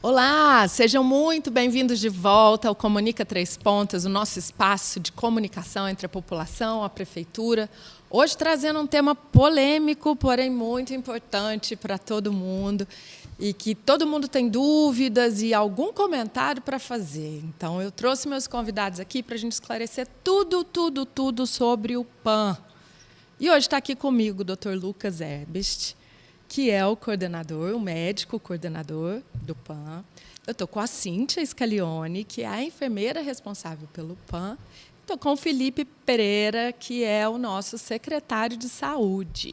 Olá, sejam muito bem-vindos de volta ao Comunica Três Pontas, o nosso espaço de comunicação entre a população, a prefeitura. Hoje trazendo um tema polêmico, porém muito importante para todo mundo e que todo mundo tem dúvidas e algum comentário para fazer. Então, eu trouxe meus convidados aqui para a gente esclarecer tudo sobre o PAN. E hoje está aqui comigo o Dr. Lucas Erbest, que é o coordenador, o médico coordenador do PAN. Eu estou com a Cíntia Scaglione, que é a enfermeira responsável pelo PAN. Estou com o Felipe Pereira, que é o nosso secretário de saúde.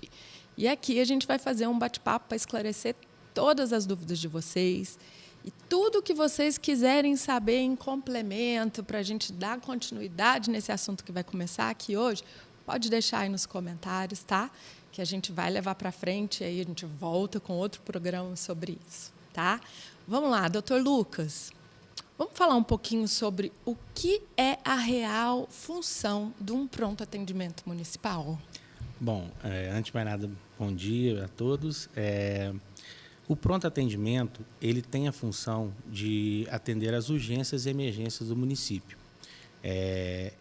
E aqui a gente vai fazer um bate-papo para esclarecer todas as dúvidas de vocês e tudo que vocês quiserem saber em complemento para a gente dar continuidade nesse assunto que vai começar aqui hoje, pode deixar aí nos comentários, tá? Que a gente vai levar para frente, e aí a gente volta com outro programa sobre isso, tá? Vamos lá, doutor Lucas, vamos falar um pouquinho sobre o que é a real função de um pronto atendimento municipal? Bom, antes de mais nada, bom dia a todos. O pronto atendimento, ele tem a função de atender às urgências e emergências do município.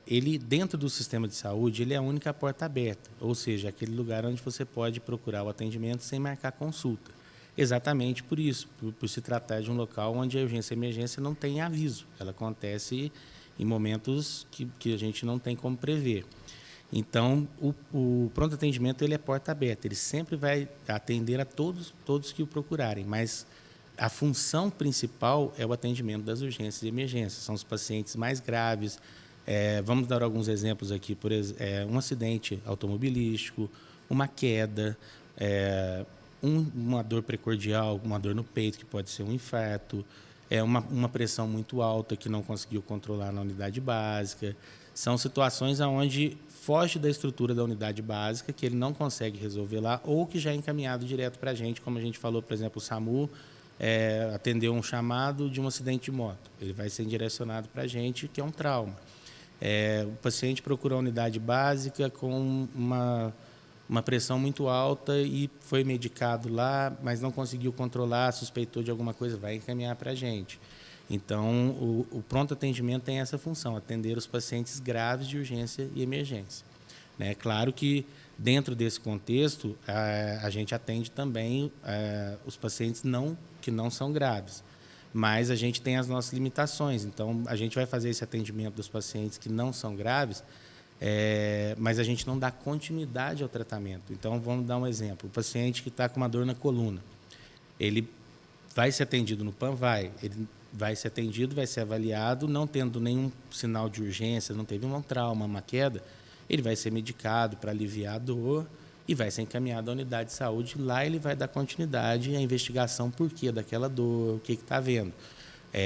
Ele, dentro do sistema de saúde, ele é a única porta aberta, ou seja, aquele lugar onde você pode procurar o atendimento sem marcar consulta. Exatamente por isso, por se tratar de um local onde a urgência e emergência não tem aviso. Ela acontece em momentos que a gente não tem como prever. Então, o pronto atendimento ele é porta aberta, ele sempre vai atender a todos que o procurarem, mas a função principal é o atendimento das urgências e emergências. São os pacientes mais graves. Vamos dar alguns exemplos aqui. Por exemplo, um acidente automobilístico, uma queda, uma dor precordial, uma dor no peito, que pode ser um infarto, uma pressão muito alta que não conseguiu controlar na unidade básica. São situações onde foge da estrutura da unidade básica, que ele não consegue resolver lá, ou que já é encaminhado direto para a gente, como a gente falou, por exemplo, o SAMU, atendeu um chamado de um acidente de moto. Ele vai ser direcionado para a gente, que é um trauma. O paciente procura a unidade básica com uma pressão muito alta e foi medicado lá, mas não conseguiu controlar, suspeitou de alguma coisa, vai encaminhar para a gente. Então, o pronto atendimento tem essa função, atender os pacientes graves de urgência e emergência. Claro que, dentro desse contexto, a gente atende também os pacientes que não são graves, mas a gente tem as nossas limitações. Então, a gente vai fazer esse atendimento dos pacientes que não são graves, mas a gente não dá continuidade ao tratamento. Então, vamos dar um exemplo. O paciente que está com uma dor na coluna, ele vai ser atendido no PAN? Ele vai ser atendido, vai ser avaliado, não tendo nenhum sinal de urgência, não teve um trauma, uma queda, ele vai ser medicado para aliviar a dor e vai ser encaminhado à unidade de saúde. Lá ele vai dar continuidade à investigação porquê daquela dor, o que está havendo.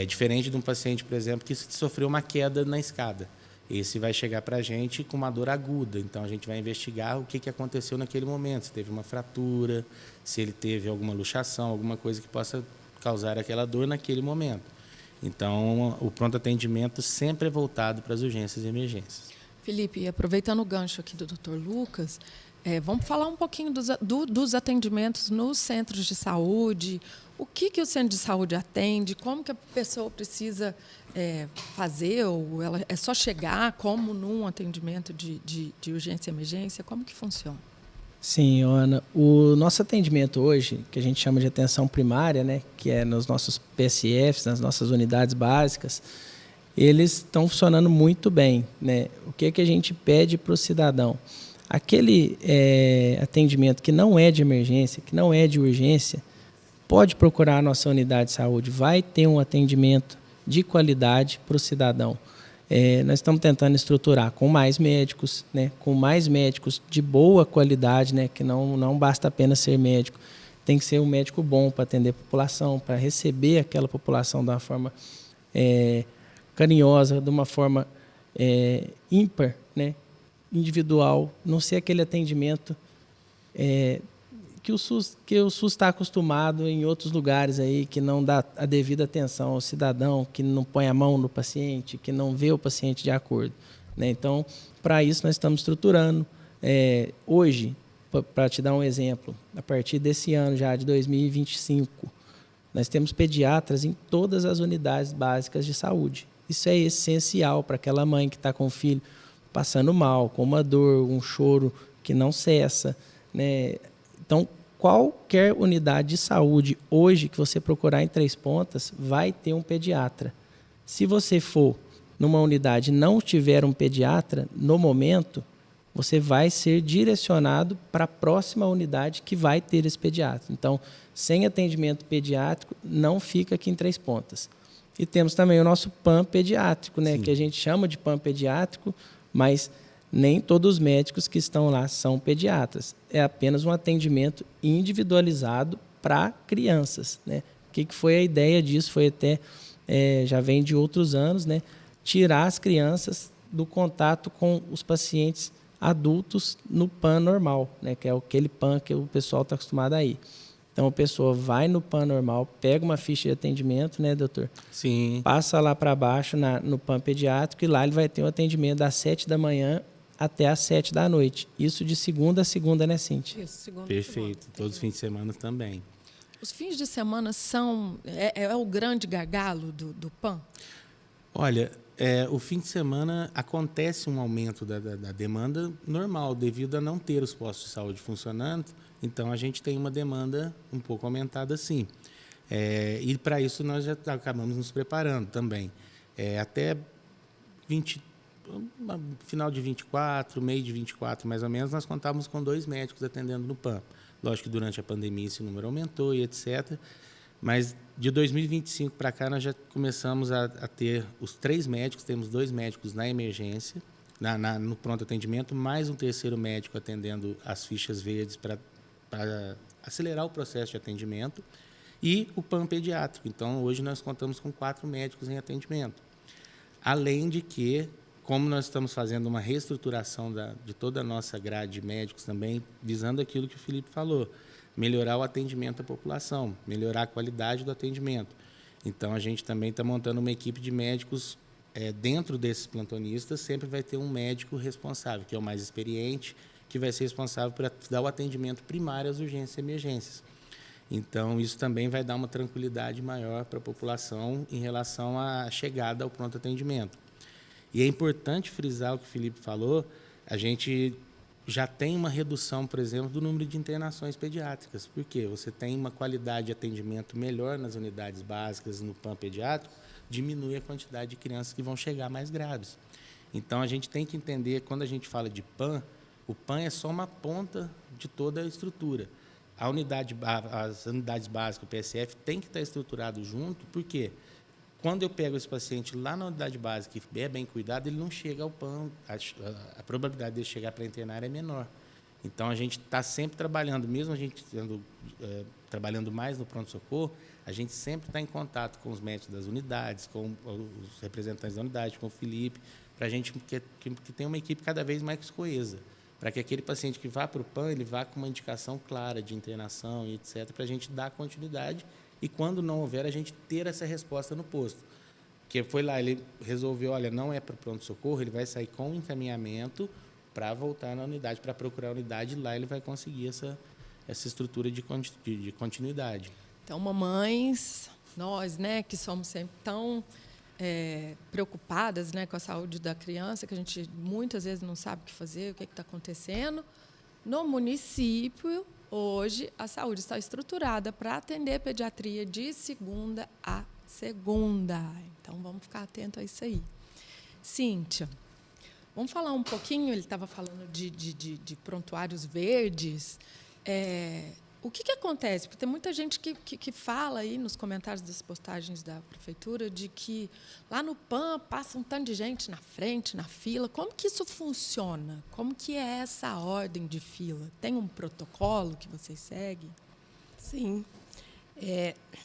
Diferente de um paciente, por exemplo, que sofreu uma queda na escada. Esse vai chegar para a gente com uma dor aguda. Então, a gente vai investigar o que aconteceu naquele momento. Se teve uma fratura, se ele teve alguma luxação, alguma coisa que possa causar aquela dor naquele momento. Então, o pronto atendimento sempre é voltado para as urgências e emergências. Felipe, aproveitando o gancho aqui do Dr. Lucas, vamos falar um pouquinho dos atendimentos nos centros de saúde. O que o centro de saúde atende? Como que a pessoa precisa fazer? Ou ela é só chegar como num atendimento de urgência e emergência? Como que funciona? Sim, Ana. O nosso atendimento hoje, que a gente chama de atenção primária, que é nos nossos PSFs, nas nossas unidades básicas, eles estão funcionando muito bem. O que a gente pede para o cidadão? Aquele atendimento que não é de emergência, que não é de urgência, pode procurar a nossa unidade de saúde, vai ter um atendimento de qualidade para o cidadão. Nós estamos tentando estruturar com mais médicos, de boa qualidade, que não basta apenas ser médico, tem que ser um médico bom para atender a população, para receber aquela população de uma forma carinhosa, de uma forma ímpar, individual, não ser aquele atendimento que o SUS está acostumado em outros lugares aí, que não dá a devida atenção ao cidadão, que não põe a mão no paciente, que não vê o paciente de acordo. Então, para isso, nós estamos estruturando. Hoje, para te dar um exemplo, a partir desse ano já de 2025, Nós temos pediatras em todas as unidades básicas de saúde. Isso é essencial para aquela mãe que está com o filho passando mal, com uma dor, um choro que não cessa, né? Então, qualquer unidade de saúde hoje que você procurar em Três Pontas vai ter um pediatra. Se você for numa unidade e não tiver um pediatra, no momento, você vai ser direcionado para a próxima unidade que vai ter esse pediatra. Então, sem atendimento pediátrico, não fica aqui em Três Pontas. E temos também o nosso PAN pediátrico, né, que a gente chama de PAN pediátrico, mas nem todos os médicos que estão lá são pediatras. É apenas um atendimento individualizado para crianças, né? O que foi a ideia disso? Foi até, já vem de outros anos, né? Tirar as crianças do contato com os pacientes adultos no PAN normal, né? Que é aquele PAN que o pessoal está acostumado a ir. Então, a pessoa vai no PAN normal, pega uma ficha de atendimento, né, doutor? Sim. Passa lá para baixo no PAN pediátrico e lá ele vai ter um atendimento das 7 da manhã até às 7 da noite. Isso de segunda a segunda, né, Cíntia? Isso, segunda a Perfeito. segunda. Todos os fins de semana também. Os fins de semana são o grande gargalo do PAN? Olha, o fim de semana acontece um aumento da demanda normal, devido a não ter os postos de saúde funcionando. Então, a gente tem uma demanda um pouco aumentada, sim. E, para isso, nós já acabamos nos preparando também. Até final de 24, meio de 24, mais ou menos, nós contávamos com 2 médicos atendendo no PAN. Lógico que durante a pandemia esse número aumentou e etc. Mas de 2025 para cá nós já começamos a ter os 3 médicos, temos 2 médicos na emergência, no pronto atendimento, mais um 3º médico atendendo as fichas verdes para acelerar o processo de atendimento, e o PAN pediátrico. Então, hoje nós contamos com 4 médicos em atendimento. Além de que, como nós estamos fazendo uma reestruturação de toda a nossa grade de médicos também, visando aquilo que o Felipe falou, melhorar o atendimento à população, melhorar a qualidade do atendimento. Então, a gente também está montando uma equipe de médicos dentro desses plantonistas, sempre vai ter um médico responsável, que é o mais experiente, que vai ser responsável por dar o atendimento primário às urgências e emergências. Então, isso também vai dar uma tranquilidade maior para a população em relação à chegada ao pronto atendimento. E é importante frisar o que o Felipe falou, a gente já tem uma redução, por exemplo, do número de internações pediátricas. Por quê? Você tem uma qualidade de atendimento melhor nas unidades básicas, no PAN pediátrico, diminui a quantidade de crianças que vão chegar mais graves. Então, a gente tem que entender, quando a gente fala de PAN, o PAN é só uma ponta de toda a estrutura. As unidades básicas, o PSF, tem que estar estruturado junto, porque quando eu pego esse paciente lá na unidade básica e é bem cuidado, ele não chega ao PAN, a probabilidade dele chegar para internar é menor. Então, a gente está sempre trabalhando, mesmo a gente trabalhando mais no pronto-socorro, a gente sempre está em contato com os médicos das unidades, com os representantes da unidade, com o Felipe, para a gente que tenha uma equipe cada vez mais coesa, para que aquele paciente que vá para o PAN, ele vá com uma indicação clara de internação e etc., para a gente dar continuidade e, quando não houver, a gente ter essa resposta no posto. Porque foi lá, ele resolveu, olha, não é para o pronto-socorro, ele vai sair com encaminhamento para voltar na unidade, para procurar a unidade, e lá ele vai conseguir essa estrutura de continuidade. Então, mamães, nós, né, que somos sempre tão preocupadas, né, com a saúde da criança, que a gente muitas vezes não sabe o que fazer, o que está acontecendo. No município, hoje, a saúde está estruturada para atender pediatria de segunda a segunda. Então, vamos ficar atento a isso aí. Cíntia, vamos falar um pouquinho, ele estava falando de prontuários verdes. O que acontece? Porque tem muita gente que fala aí nos comentários das postagens da prefeitura de que lá no PAN passa um tanto de gente na frente, na fila. Como que isso funciona? Como que é essa ordem de fila? Tem um protocolo que vocês seguem? Sim.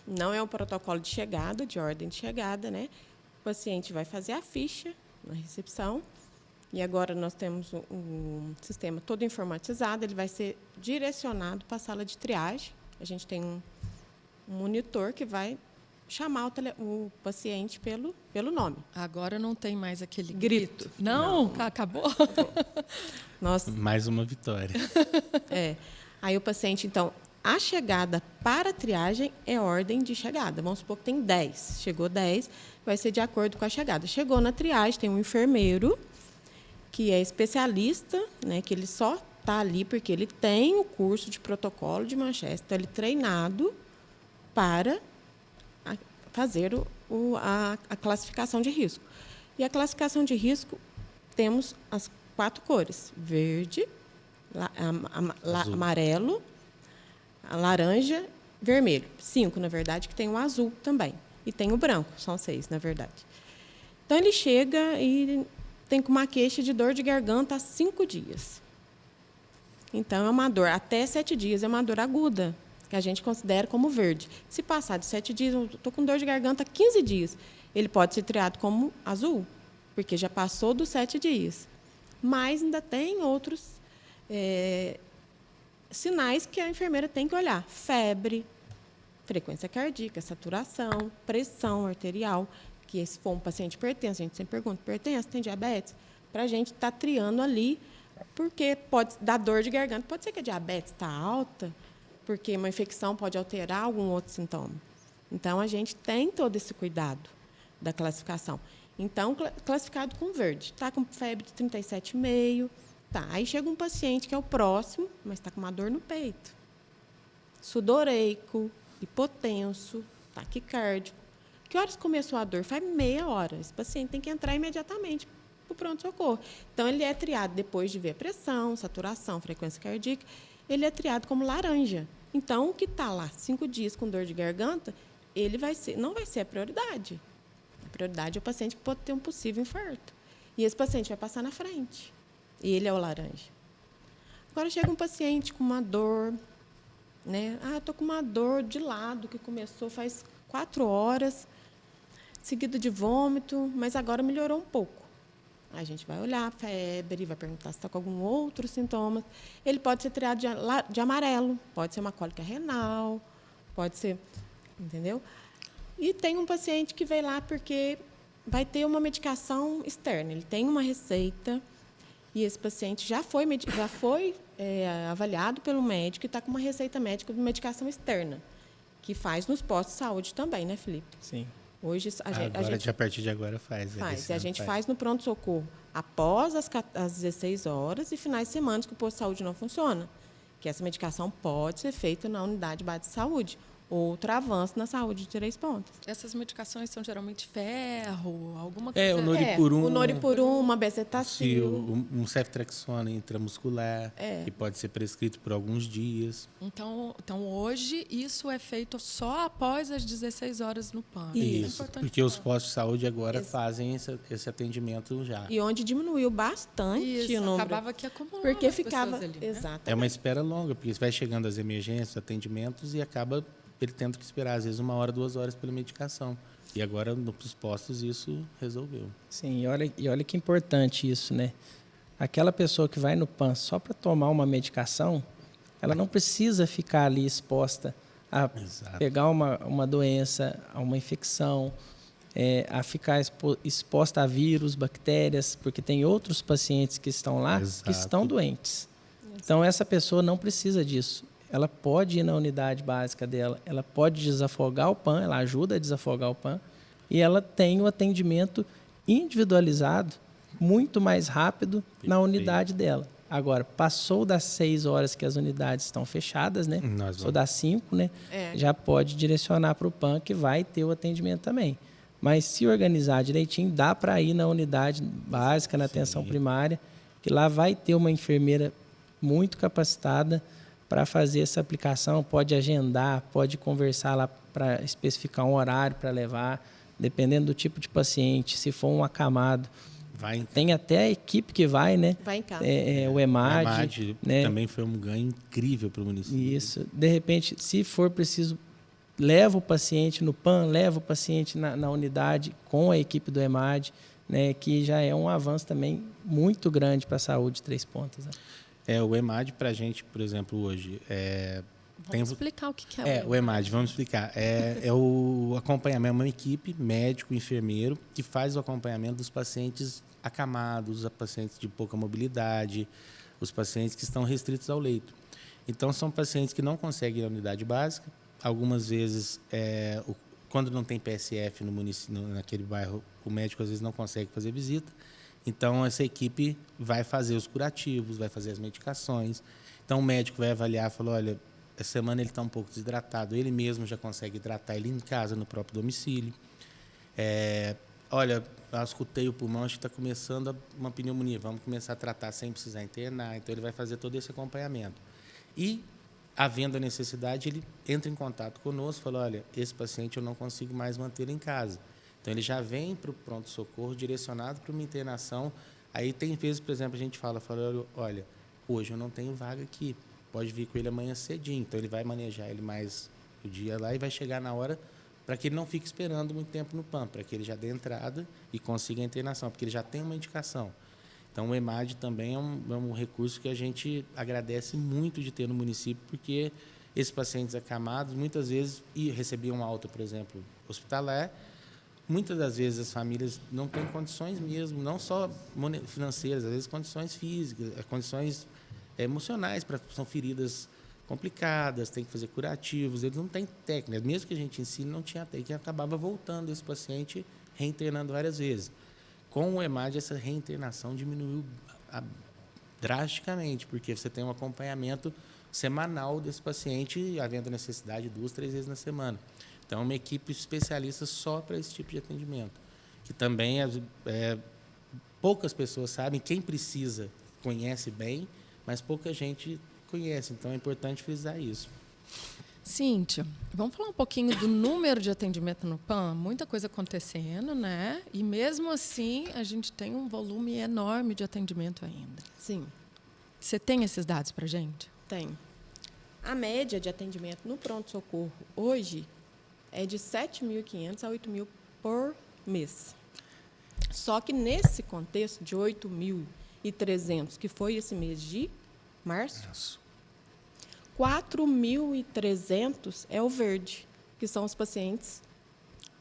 Não é um protocolo de chegada, de ordem de chegada, né? O paciente vai fazer a ficha na recepção. E agora nós temos um sistema todo informatizado, ele vai ser direcionado para a sala de triagem. A gente tem um monitor que vai chamar o paciente pelo nome. Agora não tem mais aquele grito. Não. Acabou? Mais uma vitória. Aí o paciente, então, a chegada para a triagem é ordem de chegada. Vamos supor que tem 10. Chegou 10, vai ser de acordo com a chegada. Chegou na triagem, tem um enfermeiro, que é especialista, né, que ele só está ali porque ele tem o curso de protocolo de Manchester. Então, ele é treinado para fazer a classificação de risco. E a classificação de risco, temos as 4 cores: verde, amarelo, laranja, vermelho. 5, na verdade, que tem o azul também. E tem o branco, são 6, na verdade. Então, ele chega e tem uma queixa de dor de garganta há 5 dias. Então, é uma dor, até 7 dias, é uma dor aguda, que a gente considera como verde. Se passar de 7 dias, eu estou com dor de garganta há 15 dias, ele pode ser triado como azul, porque já passou dos 7 dias. Mas ainda tem outros sinais que a enfermeira tem que olhar: febre, frequência cardíaca, saturação, pressão arterial, que se for um paciente hipertenso, a gente sempre pergunta: hipertenso, tem diabetes? Para a gente estar triando ali, porque pode dar dor de garganta. Pode ser que a diabetes está alta, porque uma infecção pode alterar algum outro sintoma. Então, a gente tem todo esse cuidado da classificação. Então, classificado com verde. Está com febre de 37,5. Tá. Aí chega um paciente que é o próximo, mas está com uma dor no peito. Sudoreico, hipotenso, taquicárdico. Que horas começou a dor? Faz meia hora. Esse paciente tem que entrar imediatamente para o pronto-socorro. Então, ele é triado depois de ver a pressão, saturação, frequência cardíaca. Ele é triado como laranja. Então, o que está lá 5 dias com dor de garganta, ele não vai ser a prioridade. A prioridade é o paciente que pode ter um possível infarto. E esse paciente vai passar na frente. E ele é o laranja. Agora, chega um paciente com uma dor, né? Estou com uma dor de lado que começou faz 4 horas, seguido de vômito, mas agora melhorou um pouco. A gente vai olhar a febre, vai perguntar se está com algum outro sintoma. Ele pode ser triado de amarelo, pode ser uma cólica renal, pode ser, entendeu? E tem um paciente que veio lá porque vai ter uma medicação externa. Ele tem uma receita e esse paciente já foi avaliado pelo médico e está com uma receita médica de medicação externa, que faz nos postos de saúde também, né, Felipe? Sim. Hoje, a partir de agora faz. E a gente faz no pronto-socorro após as 16 horas e finais de semana que o posto de saúde não funciona. Que essa medicação pode ser feita na unidade básica de saúde. Outro avanço na saúde de Três Pontas. Essas medicações são geralmente ferro, alguma coisa... O Noripurum. O Noripurum, uma bezetacil. Um ceftriaxona intramuscular, que pode ser prescrito por alguns dias. Então, hoje, isso é feito só após as 16 horas no PAN. Isso, porque os postos de saúde agora fazem esse atendimento já. E onde diminuiu bastante o número. Acabava que acumulava porque as ficava pessoas ali, né? Exatamente. É uma espera longa, porque vai chegando as emergências, atendimentos, e acaba ele tendo que esperar, às vezes, 1 hora, 2 horas pela medicação. E agora, nos postos, isso resolveu. Sim, e olha que importante isso, né? Aquela pessoa que vai no PAN só para tomar uma medicação, ela não precisa ficar ali exposta a pegar uma doença, a uma infecção, a ficar exposta a vírus, bactérias, porque tem outros pacientes que estão lá que estão doentes. Então, essa pessoa não precisa disso. Ela pode ir na unidade básica dela, ela pode desafogar o PAN, ela ajuda a desafogar o PAN, e ela tem o atendimento individualizado, muito mais rápido na unidade dela. Agora, passou das 6 horas que as unidades estão fechadas, né? Passou das 5, né? Já pode direcionar para o PAN, que vai ter o atendimento também. Mas se organizar direitinho, dá para ir na unidade básica, na atenção primária, que lá vai ter uma enfermeira muito capacitada para fazer essa aplicação, pode agendar, pode conversar lá para especificar um horário para levar, dependendo do tipo de paciente, se for um acamado. Tem até a equipe que vai, né? Vai em casa. O EMAD, né? Também foi um ganho incrível para o município. Isso. De repente, se for preciso, leva o paciente no PAN, leva o paciente na unidade com a equipe do EMAD, né? Que já é um avanço também muito grande para a saúde de Três Pontas, né? O EMAD, para a gente, por exemplo, hoje... Vamos explicar o que é o EMAD, vamos explicar. É o acompanhamento, uma equipe médico, enfermeiro, que faz o acompanhamento dos pacientes acamados, os pacientes de pouca mobilidade, os pacientes que estão restritos ao leito. Então, são pacientes que não conseguem ir à unidade básica. Algumas vezes, quando não tem PSF no município, naquele bairro, o médico às vezes não consegue fazer visita. Então, essa equipe vai fazer os curativos, vai fazer as medicações. Então, o médico vai avaliar e falar, olha, essa semana ele está um pouco desidratado. Ele mesmo já consegue hidratar ele em casa, no próprio domicílio. Olha, eu escutei o pulmão, acho que está começando uma pneumonia. Vamos começar a tratar sem precisar internar. Então, ele vai fazer todo esse acompanhamento. E, havendo a necessidade, ele entra em contato conosco e fala, olha, esse paciente eu não consigo mais mantê-lo em casa. Então, ele já vem para o pronto-socorro direcionado para uma internação. Aí, tem vezes, por exemplo, a gente fala, olha, hoje eu não tenho vaga aqui, pode vir com ele amanhã cedinho. Então, ele vai manejar ele mais o dia lá e vai chegar na hora para que ele não fique esperando muito tempo no PAN, para que ele já dê entrada e consiga a internação, porque ele já tem uma indicação. Então, o EMAD também é um recurso que a gente agradece muito de ter no município, porque esses pacientes acamados, muitas vezes, recebiam alta, por exemplo, hospitalar. Muitas das vezes as famílias não têm condições mesmo, não só financeiras, às vezes condições físicas, condições emocionais, são feridas complicadas, tem que fazer curativos, eles não têm técnica. Mesmo que a gente ensine, não tinha técnica, acabava voltando esse paciente, reinternando várias vezes. Com o EMAD, essa reinternação diminuiu drasticamente, porque você tem um acompanhamento semanal desse paciente, havendo necessidade 2, 3 vezes na semana. Então, é uma equipe especialista só para esse tipo de atendimento, que também poucas pessoas sabem, quem precisa conhece bem, mas pouca gente conhece, então é importante frisar isso. Cíntia, vamos falar um pouquinho do número de atendimento no PAN? Muita coisa acontecendo, né? E mesmo assim, a gente tem um volume enorme de atendimento ainda. Sim. Você tem esses dados para a gente? Tem. A média de atendimento no pronto-socorro hoje é de 7.500 a 8.000 por mês. Só que nesse contexto de 8.300, que foi esse mês de março, 4.300 é o verde, que são os pacientes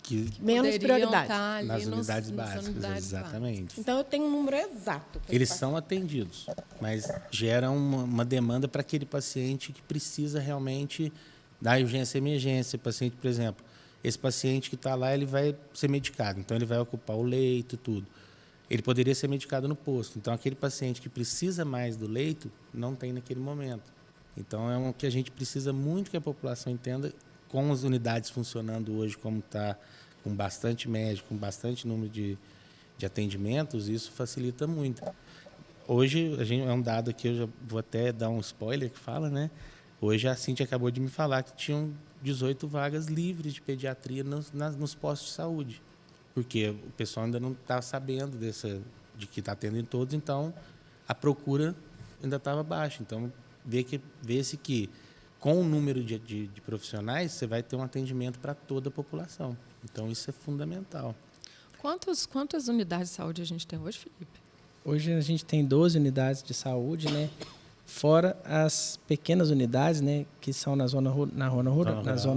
que menos prioridade. Nas unidades básicas, exatamente. Então, eu tenho um número exato. Eles são atendidos, mas gera uma demanda para aquele paciente que precisa realmente da urgência e emergência. Paciente, por exemplo, esse paciente que está lá, ele vai ser medicado, então ele vai ocupar o leito, tudo. Ele poderia ser medicado no posto. Então, aquele paciente que precisa mais do leito, não tem naquele momento. Então, é o que a gente precisa muito que a população entenda, com as unidades funcionando hoje, como está, com bastante médico, com bastante número de atendimentos, isso facilita muito. Hoje, é um dado aqui, eu já vou até dar um spoiler que fala, né? Hoje, a Cíntia acabou de me falar que tinham 18 vagas livres de pediatria nos postos de saúde, porque o pessoal ainda não está sabendo de que está tendo em todos, então a procura ainda estava baixa. Então, vê-se que, com o número de profissionais, você vai ter um atendimento para toda a população. Então, isso é fundamental. Quantas unidades de saúde a gente tem hoje, Felipe? Hoje a gente tem 12 unidades de saúde, né? Fora as pequenas unidades, né, que são na zona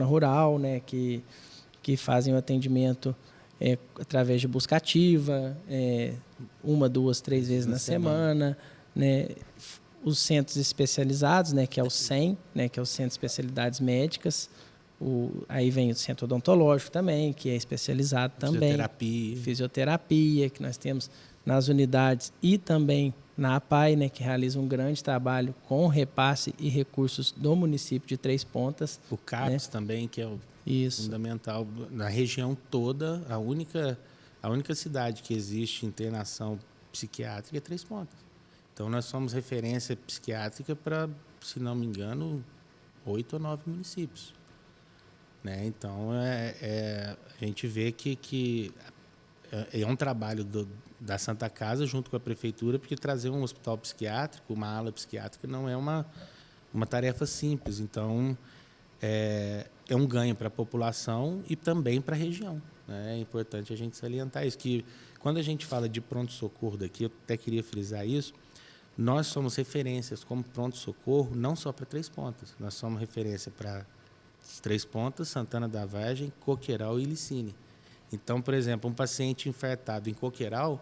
rural, né, que fazem o atendimento através de busca ativa, 1, 2, 3 vezes na semana, né? Os centros especializados, né, que é o CEM, né, que é o Centro de Especialidades Médicas. Aí vem o centro odontológico também, que é especializado também. Fisioterapia, que nós temos nas unidades e também na APAI, né, que realiza um grande trabalho com repasse e recursos do município de Três Pontas. O CAPS, né, também, que é fundamental. Na região toda, a única cidade que existe internação psiquiátrica é Três Pontas. Então, nós somos referência psiquiátrica para, se não me engano, 8 ou 9 municípios. Né? Então, a gente vê que é um trabalho da Santa Casa junto com a Prefeitura, porque trazer um hospital psiquiátrico, uma ala psiquiátrica, não é uma tarefa simples. Então, é um ganho para a população e também para a região. Né? É importante a gente salientar isso, que quando a gente fala de pronto-socorro daqui, eu até queria frisar isso, nós somos referências como pronto-socorro não só para Três Pontas, nós somos referência para Três Pontas, Santana da Vargem, Coqueiral e Ilicine. Então, por exemplo, um paciente infartado em Coqueiral,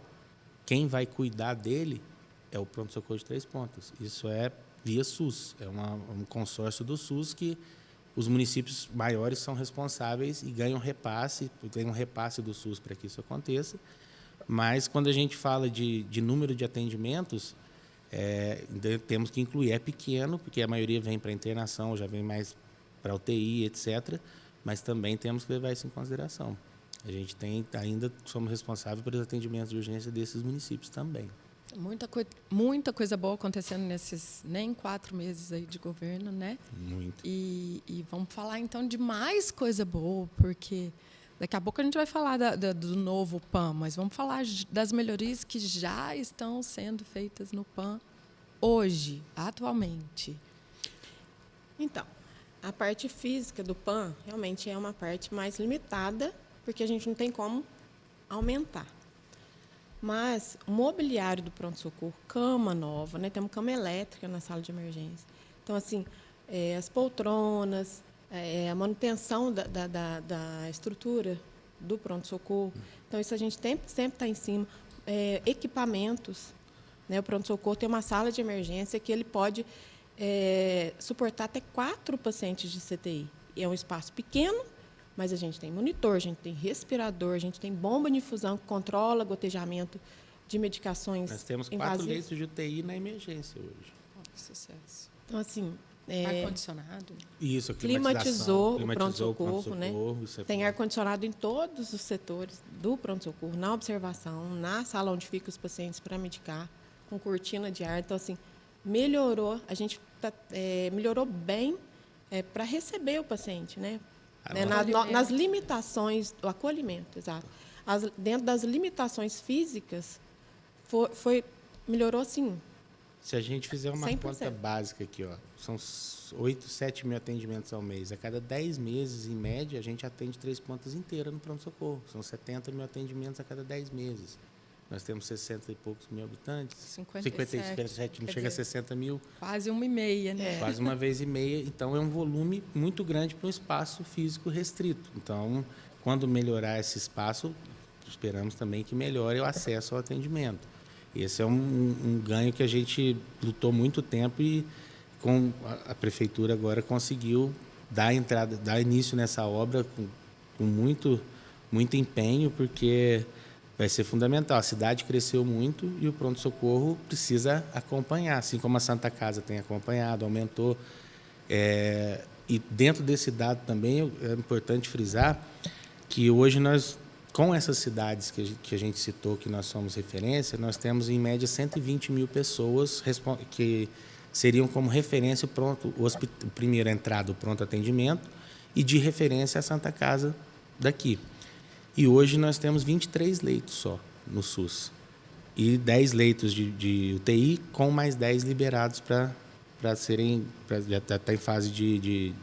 quem vai cuidar dele é o pronto-socorro de Três Pontas. Isso é via SUS. É um consórcio do SUS que os municípios maiores são responsáveis e ganham repasse, tem um repasse do SUS para que isso aconteça. Mas, quando a gente fala de número de atendimentos, temos que incluir. É pequeno, porque a maioria vem para internação, já vem mais para UTI, etc. Mas também temos que levar isso em consideração. A gente ainda somos responsáveis pelos atendimentos de urgência desses municípios também. Muita coisa boa acontecendo nesses nem 4 meses aí de governo, né? Muito. E vamos falar, então, de mais coisa boa, porque daqui a pouco a gente vai falar do novo PAN, mas vamos falar das melhorias que já estão sendo feitas no PAN hoje, atualmente. Então, a parte física do PAN realmente é uma parte mais limitada, porque a gente não tem como aumentar. Mas o mobiliário do pronto-socorro, cama nova, né? Temos cama elétrica na sala de emergência. Então, assim, as poltronas, a manutenção da estrutura do pronto-socorro. Então, isso a gente sempre está em cima. Equipamentos, né? O pronto-socorro tem uma sala de emergência que ele pode suportar até 4 pacientes de CTI. É um espaço pequeno, mas a gente tem monitor, a gente tem respirador, a gente tem bomba de infusão que controla gotejamento de medicações. Nós temos 4 leitos de UTI na emergência hoje. Que sucesso. Então, assim... ar-condicionado? Isso, climatizou o pronto-socorro, né? Isso tem ar-condicionado em todos os setores do pronto-socorro, na observação, na sala onde ficam os pacientes para medicar, com cortina de ar. Então, assim, melhorou, a gente melhorou bem para receber o paciente, né? Nas limitações do acolhimento, exato. Dentro das limitações físicas, melhorou, assim. Se a gente fizer uma 100%. conta básica aqui, são 8, 7 mil atendimentos ao mês. A cada 10 meses, em média, a gente atende 3 pontas inteiras no pronto-socorro. São 70 mil atendimentos a cada 10 meses. Nós temos 60 e poucos mil habitantes. 57, não chega a 60 mil. Quase 1,5, né? Quase uma vez e meia. Então, é um volume muito grande para um espaço físico restrito. Então, quando melhorar esse espaço, esperamos também que melhore o acesso ao atendimento. Esse é um ganho que a gente lutou muito tempo e com a prefeitura agora conseguiu dar início nessa obra com muito empenho, porque vai ser fundamental. A cidade cresceu muito e o pronto-socorro precisa acompanhar, assim como a Santa Casa tem acompanhado, aumentou. E dentro desse dado também é importante frisar que hoje nós, com essas cidades que a gente citou, que nós somos referência, nós temos, em média, 120 mil pessoas que seriam como referência o primeiro entrada, o pronto atendimento, e de referência a Santa Casa daqui. E hoje nós temos 23 leitos só no SUS. E 10 leitos de UTI, com mais 10 liberados para já estar em fase de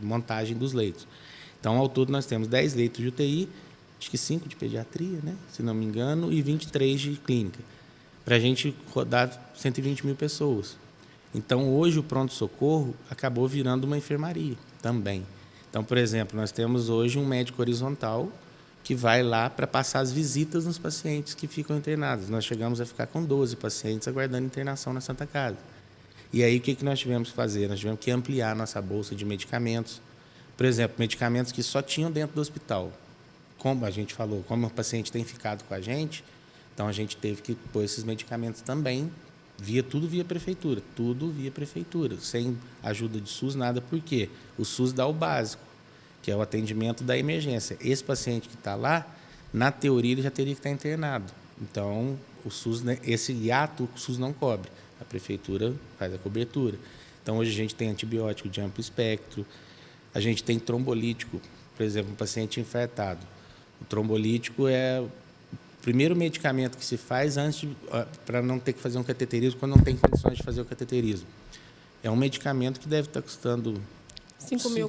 montagem dos leitos. Então, ao todo, nós temos 10 leitos de UTI, acho que 5 de pediatria, né, se não me engano, e 23 de clínica, para a gente rodar 120 mil pessoas. Então, hoje, o pronto-socorro acabou virando uma enfermaria também. Então, por exemplo, nós temos hoje um médico horizontal que vai lá para passar as visitas nos pacientes que ficam internados. Nós chegamos a ficar com 12 pacientes aguardando internação na Santa Casa. E aí, o que nós tivemos que fazer? Nós tivemos que ampliar a nossa bolsa de medicamentos. Por exemplo, medicamentos que só tinham dentro do hospital. Como a gente falou, como o paciente tem ficado com a gente, então a gente teve que pôr esses medicamentos também, tudo via prefeitura, sem ajuda de SUS, nada. Por quê? O SUS dá o básico, que é o atendimento da emergência. Esse paciente que está lá, na teoria, ele já teria que estar internado. Então, o SUS, né, esse hiato, o SUS não cobre. A prefeitura faz a cobertura. Então, hoje a gente tem antibiótico de amplo espectro, a gente tem trombolítico, por exemplo, um paciente infartado. O trombolítico é o primeiro medicamento que se faz para não ter que fazer um cateterismo, quando não tem condições de fazer o cateterismo. É um medicamento que deve estar custando 5 mil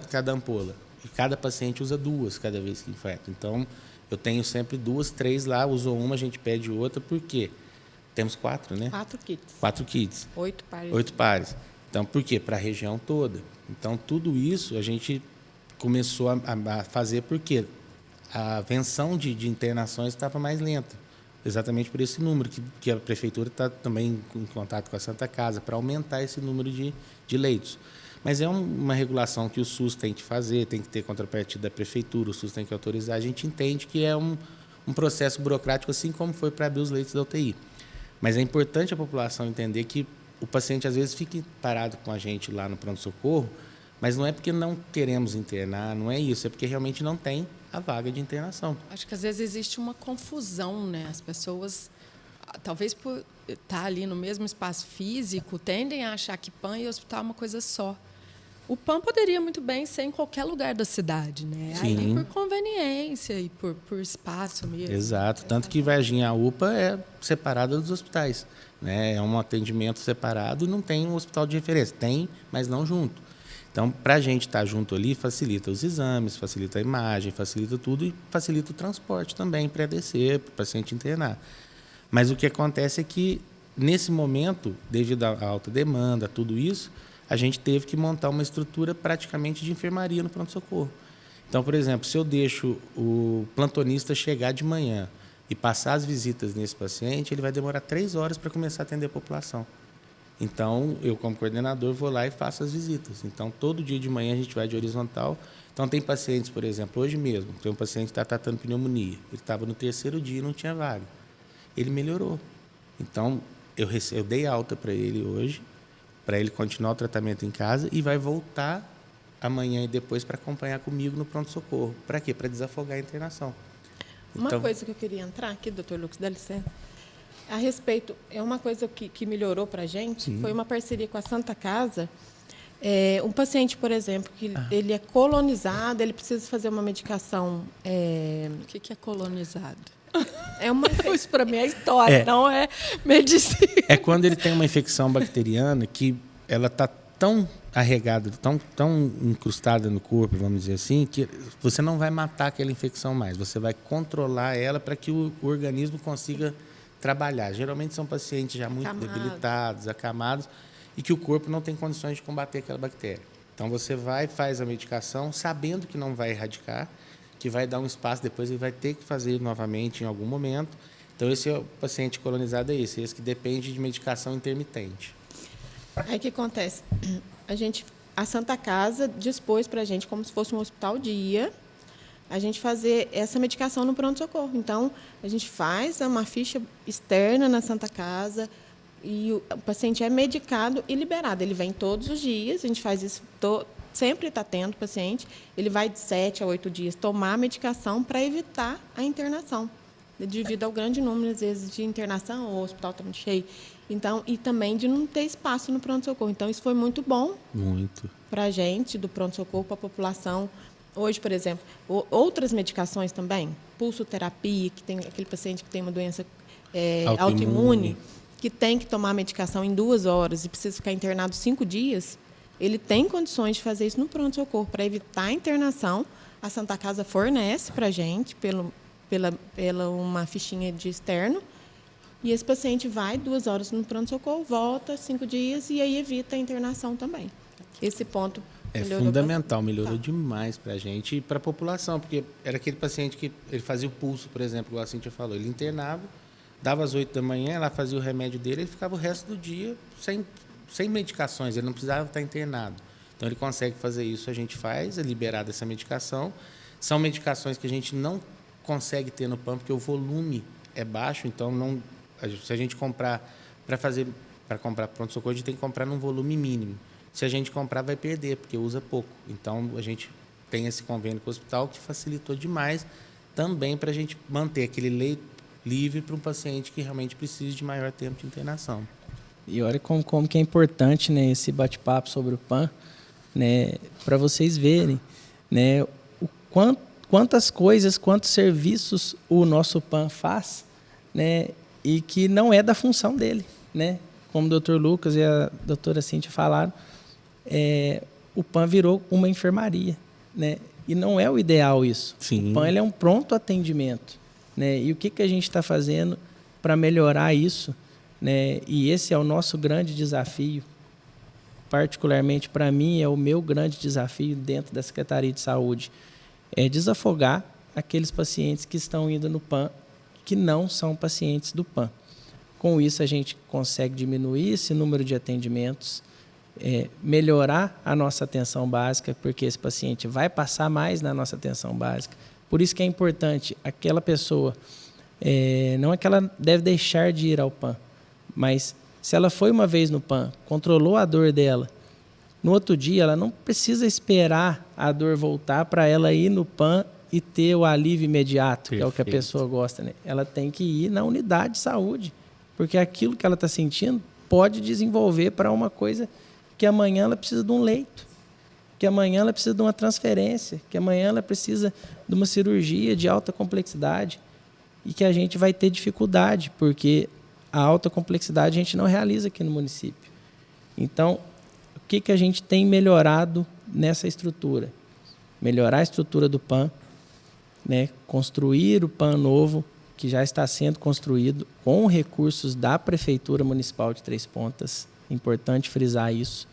cada ampola. E cada paciente usa 2 cada vez que infarta. Então, eu tenho sempre 2, 3 lá, usou uma, a gente pede outra, por quê? Temos 4, né? 4 kits. 4 kits. 8 pares. 8 pares. Então, por quê? Para a região toda. Então, tudo isso a gente começou a fazer porque a venção de internações estava mais lenta. exatamente por esse número, que a Prefeitura está também em contato com a Santa Casa para aumentar esse número de leitos. Mas é uma regulação que o SUS tem que fazer, tem que ter contrapartida da Prefeitura, o SUS tem que autorizar. A gente entende que é um processo burocrático, assim como foi para abrir os leitos da UTI. Mas é importante a população entender que o paciente, às vezes, fica parado com a gente lá no pronto-socorro, mas não é porque não queremos internar, não é isso, é porque realmente não tem a vaga de internação. Acho que, às vezes, existe uma confusão, né? As pessoas, talvez por estar ali no mesmo espaço físico, tendem a achar que PAN e hospital é uma coisa só. O PAN poderia muito bem ser em qualquer lugar da cidade, né? Sim. Aí por conveniência e por espaço mesmo. Exato. Tanto que Varginha, a UPA é separada dos hospitais, né? É um atendimento separado e não tem um hospital de referência. Tem, mas não junto. Então, para a gente estar junto ali, facilita os exames, facilita a imagem, facilita tudo e facilita o transporte também para descer, para o paciente internar. Mas o que acontece é que, nesse momento, devido à alta demanda, tudo isso, a gente teve que montar uma estrutura praticamente de enfermaria no pronto-socorro. Então, por exemplo, se eu deixo o plantonista chegar de manhã e passar as visitas nesse paciente, ele vai demorar 3 horas para começar a atender a população. Então, eu, como coordenador, vou lá e faço as visitas. Então, todo dia de manhã a gente vai de horizontal. Então, tem pacientes, por exemplo, hoje mesmo, tem um paciente que está tratando pneumonia. Ele estava no 3º dia e não tinha vaga. Ele melhorou. Então, eu dei alta para ele hoje, para ele continuar o tratamento em casa e vai voltar amanhã e depois para acompanhar comigo no pronto-socorro. Para quê? Para desafogar a internação. Uma coisa que eu queria entrar aqui, doutor Lucas, dá licença, a respeito, é uma coisa que melhorou para a gente, Sim. foi uma parceria com a Santa Casa. Um paciente, por exemplo, que ele é colonizado, ele precisa fazer uma medicação... O que é colonizado? É uma... Isso para mim é história, não é medicina. É quando ele tem uma infecção bacteriana que ela está tão arregada, tão incrustada no corpo, vamos dizer assim, que você não vai matar aquela infecção mais. Você vai controlar ela para que o organismo consiga trabalhar. Geralmente são pacientes já muito debilitados, acamados, e que o corpo não tem condições de combater aquela bactéria. Então você vai, faz a medicação, sabendo que não vai erradicar, que vai dar um espaço, depois ele vai ter que fazer novamente em algum momento. Então, esse é o paciente colonizado, é esse que depende de medicação intermitente. Aí o que acontece? A Santa Casa dispôs para a gente, como se fosse um hospital-dia, a gente fazer essa medicação no pronto-socorro. Então, a gente faz uma ficha externa na Santa Casa e o paciente é medicado e liberado. Ele vem todos os dias, a gente faz isso sempre está tendo paciente, ele vai de 7 a 8 dias tomar a medicação para evitar a internação, devido ao grande número, às vezes, de internação, o hospital está muito cheio. Então, e também de não ter espaço no pronto-socorro. Então, isso foi muito bom para a gente, do pronto-socorro, para a população. Hoje, por exemplo, outras medicações também, pulsoterapia, que tem aquele paciente que tem uma doença autoimune, que tem que tomar a medicação em 2 horas e precisa ficar internado 5 dias, ele tem condições de fazer isso no pronto-socorro para evitar a internação. A Santa Casa fornece para a gente, pela uma fichinha de externo, e esse paciente vai 2 horas no pronto-socorro, volta 5 dias e aí evita a internação também. Esse ponto é fundamental, melhorou demais para a gente e para a população, porque era aquele paciente que ele fazia o pulso, por exemplo, igual a Cíntia falou, ele internava, dava às 8 da manhã, ela fazia o remédio dele, ele ficava o resto do dia sem medicações, ele não precisava estar internado. Então, ele consegue fazer isso, a gente faz, é liberada essa medicação. São medicações que a gente não consegue ter no PAN, porque o volume é baixo, então, se a gente comprar, para comprar pronto-socorro, a gente tem que comprar num volume mínimo. Se a gente comprar, vai perder, porque usa pouco. Então, a gente tem esse convênio com o hospital, que facilitou demais também para a gente manter aquele leito livre para um paciente que realmente precisa de maior tempo de internação. E olha como que é importante, né, esse bate-papo sobre o PAN, né, para vocês verem, né, quantas coisas, quantos serviços o nosso PAN faz, né, e que não é da função dele, né? Como o doutor Lucas e a doutora Cíntia falaram, o PAN virou uma enfermaria, né? E não é o ideal isso. Sim. O PAN ele é um pronto atendimento, né? E o que a gente está fazendo para melhorar isso? Né? E esse é o nosso grande desafio, particularmente para mim, é o meu grande desafio dentro da Secretaria de Saúde, é desafogar aqueles pacientes que estão indo no PAN, que não são pacientes do PAN. Com isso, a gente consegue diminuir esse número de atendimentos, melhorar a nossa atenção básica, porque esse paciente vai passar mais na nossa atenção básica. Por isso que é importante aquela pessoa, não é que ela deve deixar de ir ao PAN, mas se ela foi uma vez no PAN, controlou a dor dela, no outro dia ela não precisa esperar a dor voltar para ela ir no PAN e ter o alívio imediato, que é o que a pessoa gosta, né? Ela tem que ir na unidade de saúde, porque aquilo que ela está sentindo pode desenvolver para uma coisa que amanhã ela precisa de um leito, que amanhã ela precisa de uma transferência, que amanhã ela precisa de uma cirurgia de alta complexidade e que a gente vai ter dificuldade, porque a alta complexidade a gente não realiza aqui no município. Então, o que a gente tem melhorado nessa estrutura? Melhorar a estrutura do PAN, né? Construir o PAN novo, que já está sendo construído com recursos da Prefeitura Municipal de Três Pontas. Importante frisar isso,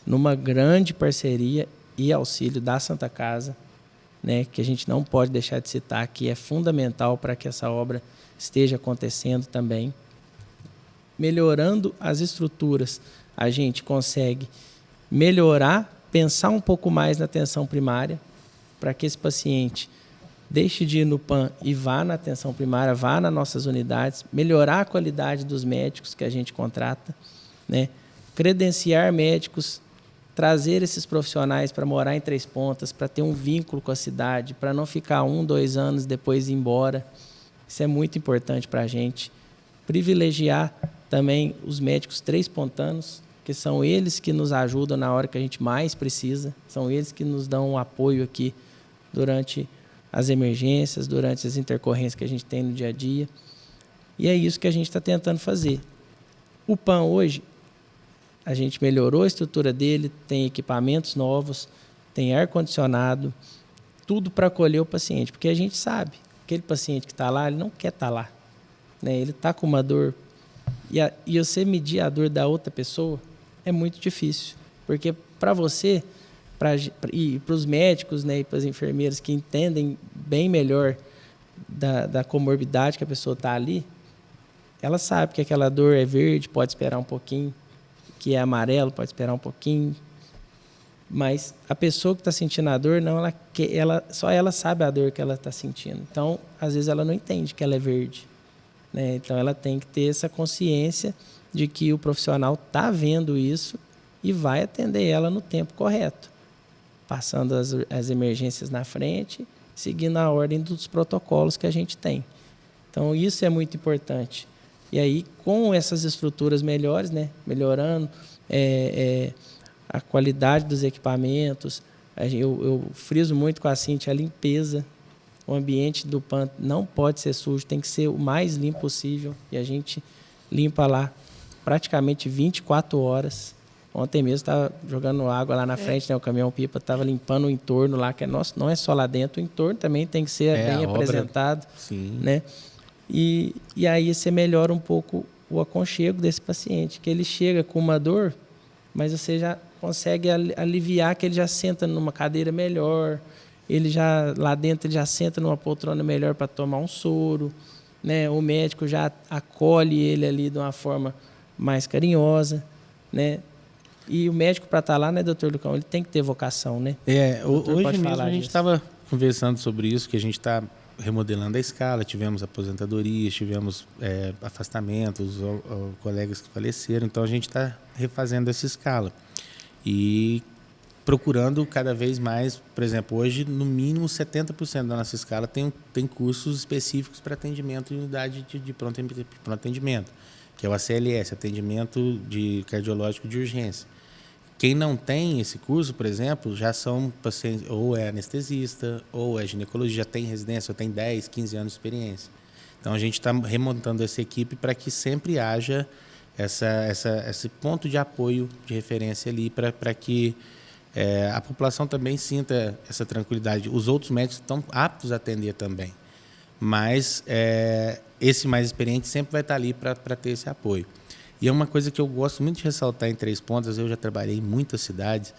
numa grande parceria e auxílio da Santa Casa, né? Que a gente não pode deixar de citar, que é fundamental para que essa obra esteja acontecendo também. Melhorando as estruturas, a gente consegue melhorar, pensar um pouco mais na atenção primária, para que esse paciente deixe de ir no PAN e vá na atenção primária, vá nas nossas unidades, melhorar a qualidade dos médicos que a gente contrata, né? Credenciar médicos, trazer esses profissionais para morar em Três Pontas, para ter um vínculo com a cidade, para não ficar 1, 2 anos depois ir embora. Isso é muito importante para a gente. Privilegiar também os médicos três-pontanos, que são eles que nos ajudam na hora que a gente mais precisa, são eles que nos dão um apoio aqui durante as emergências, durante as intercorrências que a gente tem no dia a dia. E é isso que a gente está tentando fazer. O PAN hoje, a gente melhorou a estrutura dele, tem equipamentos novos, tem ar-condicionado, tudo para acolher o paciente, porque a gente sabe, aquele paciente que está lá, ele não quer estar lá, né? Ele está com uma dor, e você medir a dor da outra pessoa é muito difícil, porque para você, e para os médicos, né, e para as enfermeiras que entendem bem melhor da comorbidade que a pessoa está ali, ela sabe que aquela dor é verde, pode esperar um pouquinho, que é amarelo, pode esperar um pouquinho, mas a pessoa que está sentindo a dor, não, só ela sabe a dor que ela está sentindo. Então, às vezes, ela não entende que ela é verde, né? Então, ela tem que ter essa consciência de que o profissional está vendo isso e vai atender ela no tempo correto, passando as emergências na frente, seguindo a ordem dos protocolos que a gente tem. Então, isso é muito importante. E aí, com essas estruturas melhores, né, melhorando a qualidade dos equipamentos, eu friso muito com a Cíntia a limpeza. O ambiente do PAN não pode ser sujo, tem que ser o mais limpo possível. E a gente limpa lá praticamente 24 horas. Ontem mesmo estava jogando água lá na frente, né? O caminhão-pipa estava limpando o entorno lá, que é nosso, não é só lá dentro, o entorno também tem que ser bem apresentado. Sim. Né? E aí você melhora um pouco o aconchego desse paciente, que ele chega com uma dor, mas você já consegue aliviar, que ele já senta numa cadeira melhor, ele já, lá dentro, ele já senta numa poltrona melhor para tomar um soro, né? O médico já acolhe ele ali de uma forma mais carinhosa, né? E o médico, para estar lá, né, doutor Lucão, ele tem que ter vocação, né? Hoje mesmo a gente estava conversando sobre isso, que a gente está remodelando a escala, tivemos aposentadorias, tivemos afastamentos, colegas que faleceram, então a gente está refazendo essa escala e procurando cada vez mais, por exemplo, hoje no mínimo 70% da nossa escala tem cursos específicos para atendimento em unidade de pronto atendimento, que é o ACLS, atendimento cardiológico de urgência. Quem não tem esse curso, por exemplo, já são pacientes, ou é anestesista, ou é ginecologia, já tem residência, ou tem 10, 15 anos de experiência. Então, a gente está remontando essa equipe para que sempre haja esse ponto de apoio, de referência ali, para que a população também sinta essa tranquilidade. Os outros médicos estão aptos a atender também, mas esse mais experiente sempre vai estar ali para ter esse apoio. E é uma coisa que eu gosto muito de ressaltar em Três Pontas, eu já trabalhei em muitas cidades.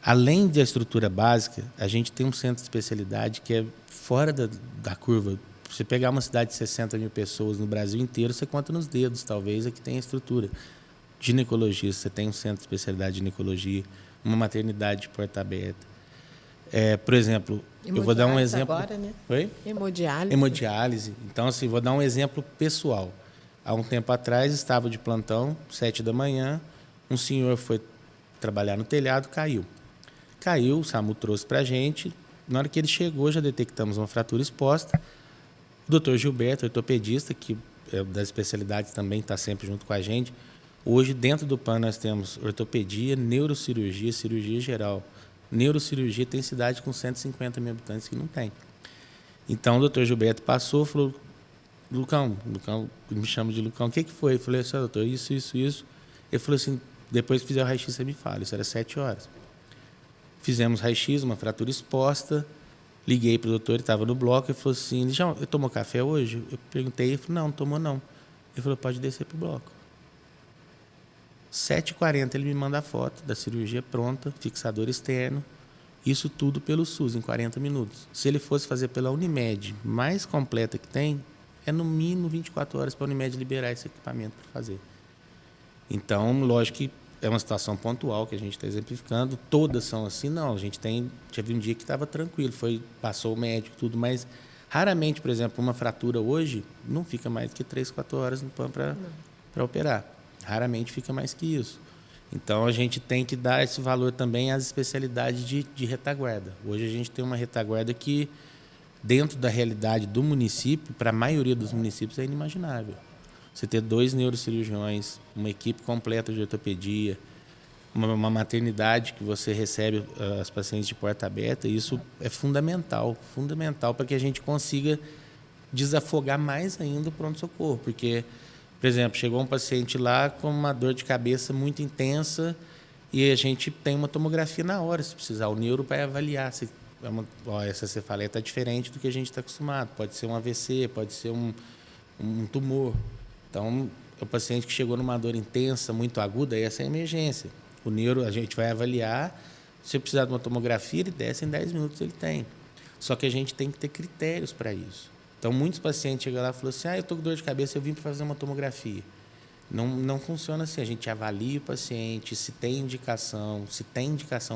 Além da estrutura básica, a gente tem um centro de especialidade que é fora da curva você pegar uma cidade de 60 mil pessoas no Brasil inteiro, você conta nos dedos, talvez, a que tem a estrutura. Ginecologista, você tem um centro de especialidade de ginecologia, uma maternidade de porta aberta. Por exemplo, eu vou dar um exemplo. Agora, né? Oi? Hemodiálise. Hemodiálise. Então, assim, vou dar um exemplo pessoal. Há um tempo atrás, estava de plantão, 7 da manhã, um senhor foi trabalhar no telhado, caiu. Caiu, o SAMU trouxe para a gente. Na hora que ele chegou, já detectamos uma fratura exposta. O doutor Gilberto, ortopedista, que é das especialidades também está sempre junto com a gente. Hoje, dentro do PAN, nós temos ortopedia, neurocirurgia, cirurgia geral. Neurocirurgia tem cidade com 150 mil habitantes que não tem. Então, o doutor Gilberto passou e falou, Lucão, me chama de Lucão, o que foi? Eu falei assim, doutor, isso. Ele falou assim, depois que fizer o raio-x, você me fala. Isso era 7 horas. Fizemos raio-x, uma fratura exposta. Liguei para o doutor, ele estava no bloco, ele falou assim, ele tomou café hoje? Eu perguntei, ele falou, não tomou não. Ele falou, pode descer para o bloco. 7h40 ele me manda a foto da cirurgia pronta, fixador externo, isso tudo pelo SUS, em 40 minutos. Se ele fosse fazer pela Unimed, mais completa que tem, é no mínimo 24 horas para a Unimed liberar esse equipamento para fazer. Então, lógico que é uma situação pontual que a gente está exemplificando, todas são assim, não, a gente teve um dia que estava tranquilo, passou o médico, tudo, mas raramente, por exemplo, uma fratura hoje não fica mais do que 3, 4 horas no PAN para operar. Raramente fica mais que isso. Então, a gente tem que dar esse valor também às especialidades de retaguarda. Hoje, a gente tem uma retaguarda que, dentro da realidade do município, para a maioria dos municípios, é inimaginável. Você ter 2 neurocirurgiões, uma equipe completa de ortopedia, uma maternidade que você recebe as pacientes de porta aberta, isso é fundamental para que a gente consiga desafogar mais ainda o pronto-socorro, porque... Por exemplo, chegou um paciente lá com uma dor de cabeça muito intensa e a gente tem uma tomografia na hora, se precisar. O neuro vai avaliar se essa cefaleia está diferente do que a gente está acostumado. Pode ser um AVC, pode ser um tumor. Então, o paciente que chegou numa dor intensa, muito aguda, essa é a emergência. O neuro, a gente vai avaliar. Se precisar de uma tomografia, ele desce em 10 minutos, ele tem. Só que a gente tem que ter critérios para isso. Então, muitos pacientes chegam lá e falam assim, eu estou com dor de cabeça, eu vim para fazer uma tomografia. Não funciona assim. A gente avalia o paciente, se tem indicação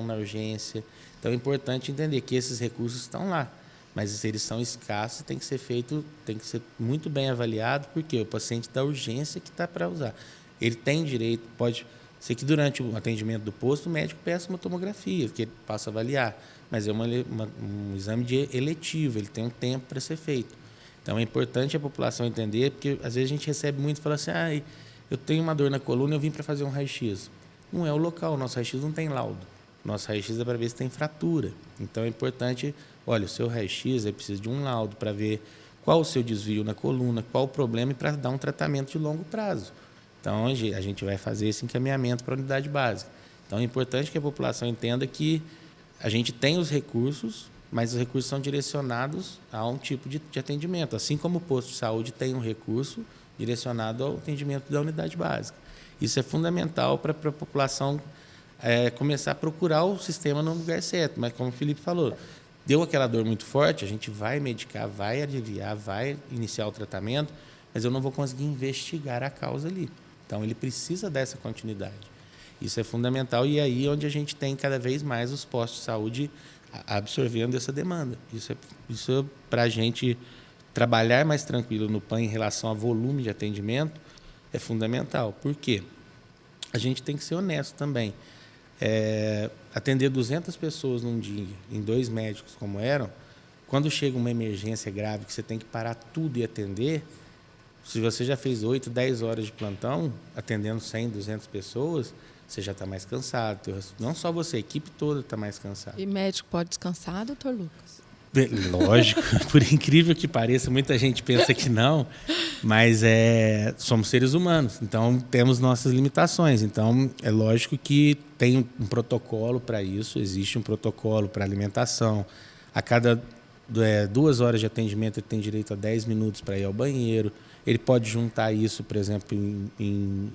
na urgência. Então, é importante entender que esses recursos estão lá. Mas, se eles são escassos, tem que ser muito bem avaliado, porque o paciente da urgência que está para usar. Ele tem direito, pode ser que durante o atendimento do posto, o médico peça uma tomografia, que ele passa a avaliar. Mas é um exame eletivo, ele tem um tempo para ser feito. Então, é importante a população entender, porque às vezes a gente recebe muito e fala assim, eu tenho uma dor na coluna, eu vim para fazer um raio-x. Não é o local, o nosso raio-x não tem laudo. O nosso raio-x é para ver se tem fratura. Então, é importante, olha, o seu raio-x precisa de um laudo para ver qual o seu desvio na coluna, qual o problema e para dar um tratamento de longo prazo. Então, a gente vai fazer esse encaminhamento para a unidade básica. Então, é importante que a população entenda que a gente tem os recursos, mas os recursos são direcionados a um tipo de atendimento. Assim como o posto de saúde tem um recurso direcionado ao atendimento da unidade básica. Isso é fundamental para a população começar a procurar o sistema no lugar certo. Mas, como o Felipe falou, deu aquela dor muito forte, a gente vai medicar, vai aliviar, vai iniciar o tratamento, mas eu não vou conseguir investigar a causa ali. Então, ele precisa dessa continuidade. Isso é fundamental e é aí onde a gente tem cada vez mais os postos de saúde absorvendo essa demanda. Isso para a gente trabalhar mais tranquilo no PAN em relação a volume de atendimento é fundamental. Por quê? A gente tem que ser honesto também. Atender 200 pessoas num dia, em 2 médicos como eram, quando chega uma emergência grave que você tem que parar tudo e atender, se você já fez 8, 10 horas de plantão, atendendo 100, 200 pessoas, você já está mais cansado. Não só você, a equipe toda está mais cansada. E médico pode descansar, doutor Lucas? Lógico, por incrível que pareça, muita gente pensa que não, mas somos seres humanos, então temos nossas limitações. Então, é lógico que tem um protocolo para isso, existe um protocolo para alimentação. A cada 2 horas de atendimento, ele tem direito a 10 minutos para ir ao banheiro. Ele pode juntar isso, por exemplo, em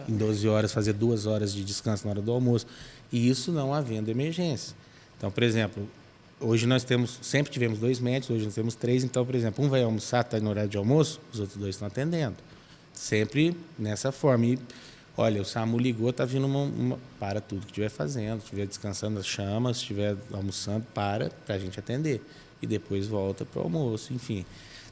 12 horas, fazer 2 horas de descanso na hora do almoço. E isso não havendo emergência. Então, por exemplo, hoje nós sempre tivemos 2 médicos, hoje nós temos 3. Então, por exemplo, um vai almoçar, está no horário de almoço, os outros 2 estão atendendo. Sempre nessa forma. E, olha, o SAMU ligou, está vindo para tudo que estiver fazendo, estiver descansando, chama, se estiver almoçando, para a gente atender. E depois volta para o almoço, enfim.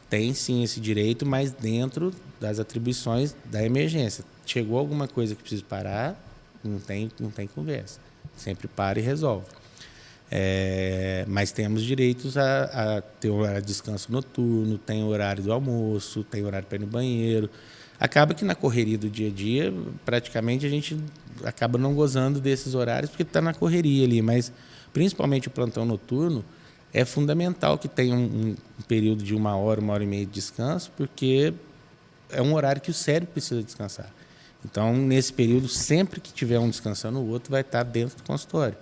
Tem sim esse direito, mas dentro das atribuições da emergência. Chegou alguma coisa que precisa parar, não tem conversa. Sempre para e resolve. Mas temos direitos a ter um horário de descanso noturno, tem horário do almoço, tem horário para ir no banheiro. Acaba que na correria do dia a dia, praticamente a gente acaba não gozando desses horários porque está na correria ali, mas principalmente o plantão noturno é fundamental que tenha um período de 1 hora, 1h30 de descanso, porque é um horário que o cérebro precisa descansar. Então, nesse período, sempre que tiver um descansando, o outro vai estar dentro do consultório.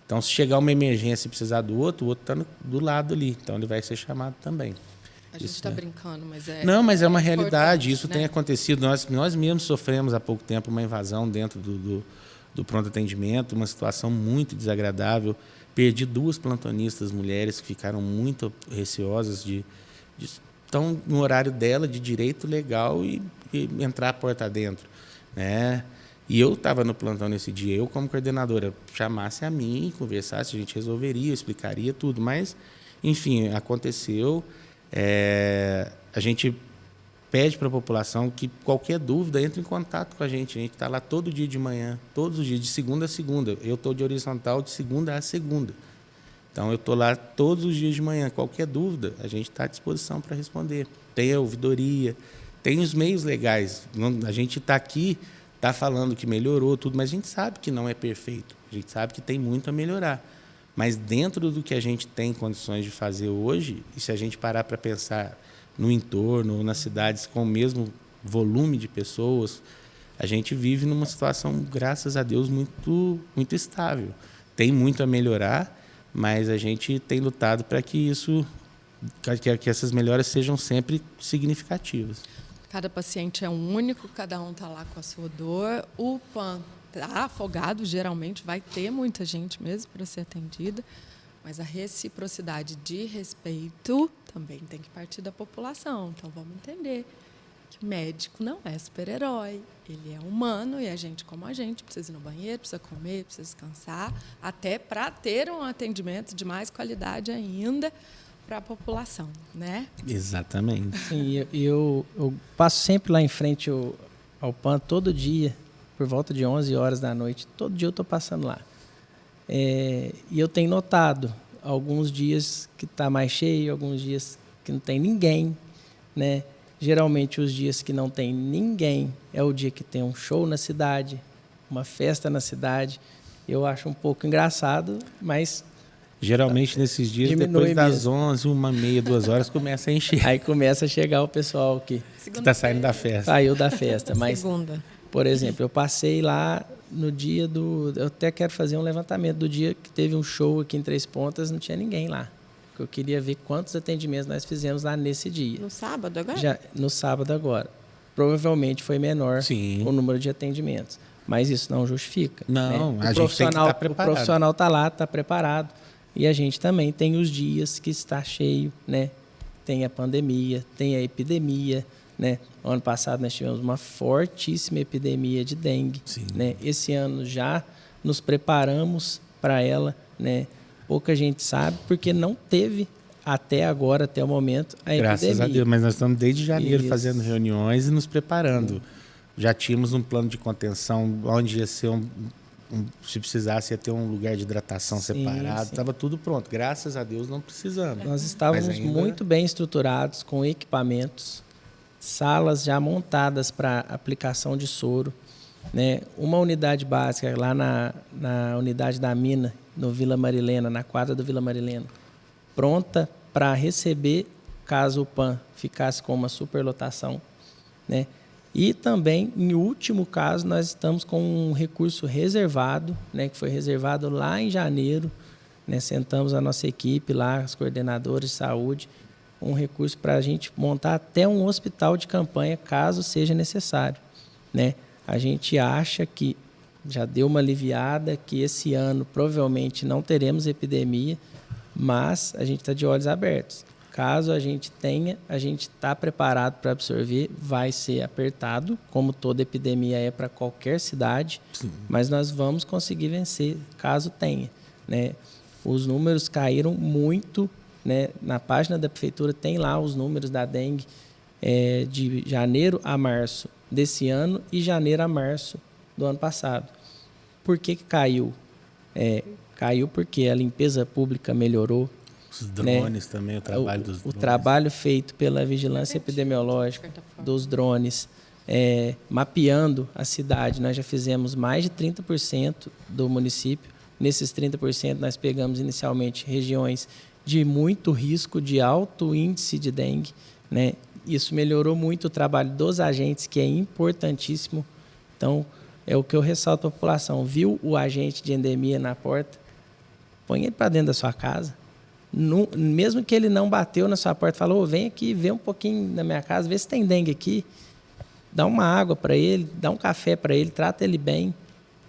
Então, se chegar uma emergência e precisar do outro está do lado ali. Então, ele vai ser chamado também. A gente está brincando, mas é... Não, mas é uma realidade. Isso, né? Tem acontecido. Nós mesmos sofremos há pouco tempo uma invasão dentro do pronto atendimento, uma situação muito desagradável. Perdi 2 plantonistas mulheres que ficaram muito receosas de estão no horário dela, de direito legal, e entrar a porta dentro, né? E eu estava no plantão nesse dia, eu como coordenadora, chamasse a mim, conversasse, a gente resolveria, explicaria tudo, mas, enfim, aconteceu. A gente pede para a população que qualquer dúvida entre em contato com a gente está lá todo dia de manhã, todos os dias, de segunda a segunda. Eu estou de horizontal de segunda a segunda. Então, eu estou lá todos os dias de manhã. Qualquer dúvida, a gente está à disposição para responder. Tem a ouvidoria, tem os meios legais. A gente está aqui, está falando que melhorou tudo, mas a gente sabe que não é perfeito. A gente sabe que tem muito a melhorar. Mas dentro do que a gente tem condições de fazer hoje, e se a gente parar para pensar no entorno ou nas cidades com o mesmo volume de pessoas, a gente vive numa situação, graças a Deus, muito, muito estável. Tem muito a melhorar, mas a gente tem lutado para que essas melhoras sejam sempre significativas. Cada paciente é um único, cada um está lá com a sua dor. O PAN está afogado, geralmente vai ter muita gente mesmo para ser atendida, mas a reciprocidade de respeito também tem que partir da população. Então, vamos entender que médico não é super-herói. Ele é humano e a gente, como a gente, precisa ir no banheiro, precisa comer, precisa descansar, até para ter um atendimento de mais qualidade ainda para a população, né? Exatamente. Sim, eu passo sempre lá em frente ao PAN todo dia, por volta de 11 horas da noite. Todo dia eu estou passando lá. E eu tenho notado alguns dias que está mais cheio, alguns dias que não tem ninguém, né? Geralmente, os dias que não tem ninguém é o dia que tem um show na cidade, uma festa na cidade. Eu acho um pouco engraçado, mas... Geralmente, nesses dias, depois das 11, 1h30, 2 horas, começa a encher. Aí começa a chegar o pessoal que está saindo da festa. Saiu da festa. Mas, Segunda. por exemplo, eu passei lá no dia do... Eu até quero fazer um levantamento do dia que teve um show aqui em Três Pontas, não tinha ninguém lá. Eu queria ver quantos atendimentos nós fizemos lá nesse dia. No sábado agora? Já, no sábado agora. Provavelmente foi menor o número de atendimentos. Mas isso não justifica. Não, né? a gente tem que estar preparado. O profissional está lá, está preparado. E a gente também tem os dias que está cheio, né? Tem a pandemia, tem a epidemia, né? Ano passado nós tivemos uma fortíssima epidemia de dengue. Sim. Né? Esse ano já nos preparamos para ela, né? Pouca gente sabe, porque não teve até agora, até o momento, a epidemia. Graças a Deus, mas nós estamos desde janeiro fazendo Isso. reuniões e nos preparando. Já tínhamos um plano de contenção, onde ia ser se precisasse, ia ter um lugar de hidratação separado. Estava tudo pronto. Graças a Deus, não precisamos. Nós estávamos muito bem estruturados, com equipamentos, salas já montadas para aplicação de soro, né? Uma unidade básica lá na unidade da mina, no Vila Marilena, na quadra do Vila Marilena, pronta para receber caso o PAN ficasse com uma superlotação, né? E também, em último caso, nós estamos com um recurso reservado, né, que foi reservado lá em janeiro, né? Sentamos a nossa equipe lá, as coordenadoras de saúde, um recurso para a gente montar até um hospital de campanha, caso seja necessário, né? A gente acha que já deu uma aliviada, que esse ano provavelmente não teremos epidemia, mas a gente está de olhos abertos. Caso a gente tenha, a gente está preparado para absorver, vai ser apertado, como toda epidemia é para qualquer cidade, sim, mas nós vamos conseguir vencer, caso tenha, né? Os números caíram muito, né? Na página da prefeitura tem lá os números da dengue de janeiro a março desse ano e janeiro a março do ano passado. Por que caiu? Caiu porque a limpeza pública melhorou. Os drones, né? Também, o trabalho dos drones. O trabalho feito pela vigilância epidemiológica dos drones, mapeando a cidade. Nós já fizemos mais de 30% do município. Nesses 30%, nós pegamos inicialmente regiões de muito risco, de alto índice de dengue, né? Isso melhorou muito o trabalho dos agentes, que é importantíssimo. Então, é o que eu ressalto à população. Viu o agente de endemia na porta? Põe ele para dentro da sua casa. Mesmo que ele não bateu na sua porta, falou, vem aqui, vê um pouquinho na minha casa, vê se tem dengue aqui, dá uma água para ele, dá um café para ele, trata ele bem,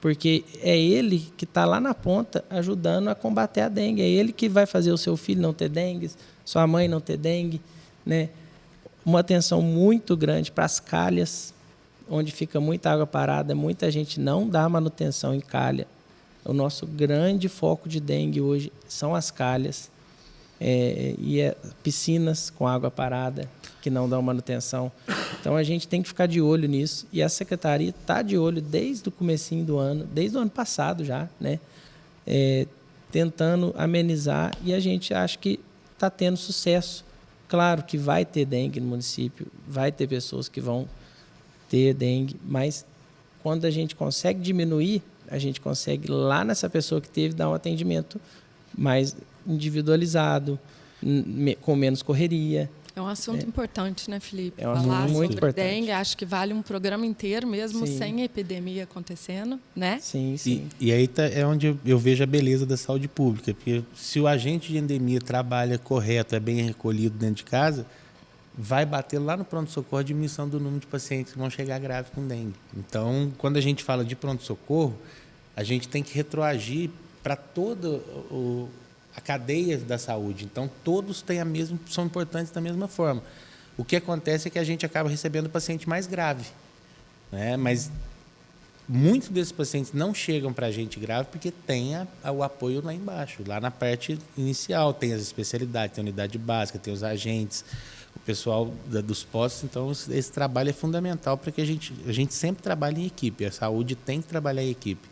porque é ele que está lá na ponta ajudando a combater a dengue, é ele que vai fazer o seu filho não ter dengue, sua mãe não ter dengue, né? Uma atenção muito grande para as calhas, onde fica muita água parada, muita gente não dá manutenção em calha. O nosso grande foco de dengue hoje são as calhas, piscinas com água parada, que não dão manutenção. Então, a gente tem que ficar de olho nisso. E a Secretaria está de olho desde o comecinho do ano, desde o ano passado já, né? Tentando amenizar. E a gente acha que está tendo sucesso. Claro que vai ter dengue no município, vai ter pessoas que vão ter dengue, mas quando a gente consegue diminuir, a gente consegue lá nessa pessoa que teve dar um atendimento mais individualizado, com menos correria. É um assunto importante, né, Felipe? É um assunto muito importante. Dengue, acho que vale um programa inteiro mesmo, sim, sem epidemia acontecendo, né? Sim, sim. E aí é onde eu vejo a beleza da saúde pública, porque se o agente de endemia trabalha correto, é bem recolhido dentro de casa, vai bater lá no pronto-socorro a diminuição do número de pacientes que vão chegar graves com dengue. Então, quando a gente fala de pronto-socorro, a gente tem que retroagir para toda a cadeia da saúde. Então, todos são importantes da mesma forma. O que acontece é que a gente acaba recebendo o paciente mais grave, né? Mas muitos desses pacientes não chegam para a gente grave porque tem o apoio lá embaixo, lá na parte inicial. Tem as especialidades, tem a unidade básica, tem os agentes, o pessoal dos postos. Então, esse trabalho é fundamental para que a gente sempre trabalhe em equipe. A saúde tem que trabalhar em equipe.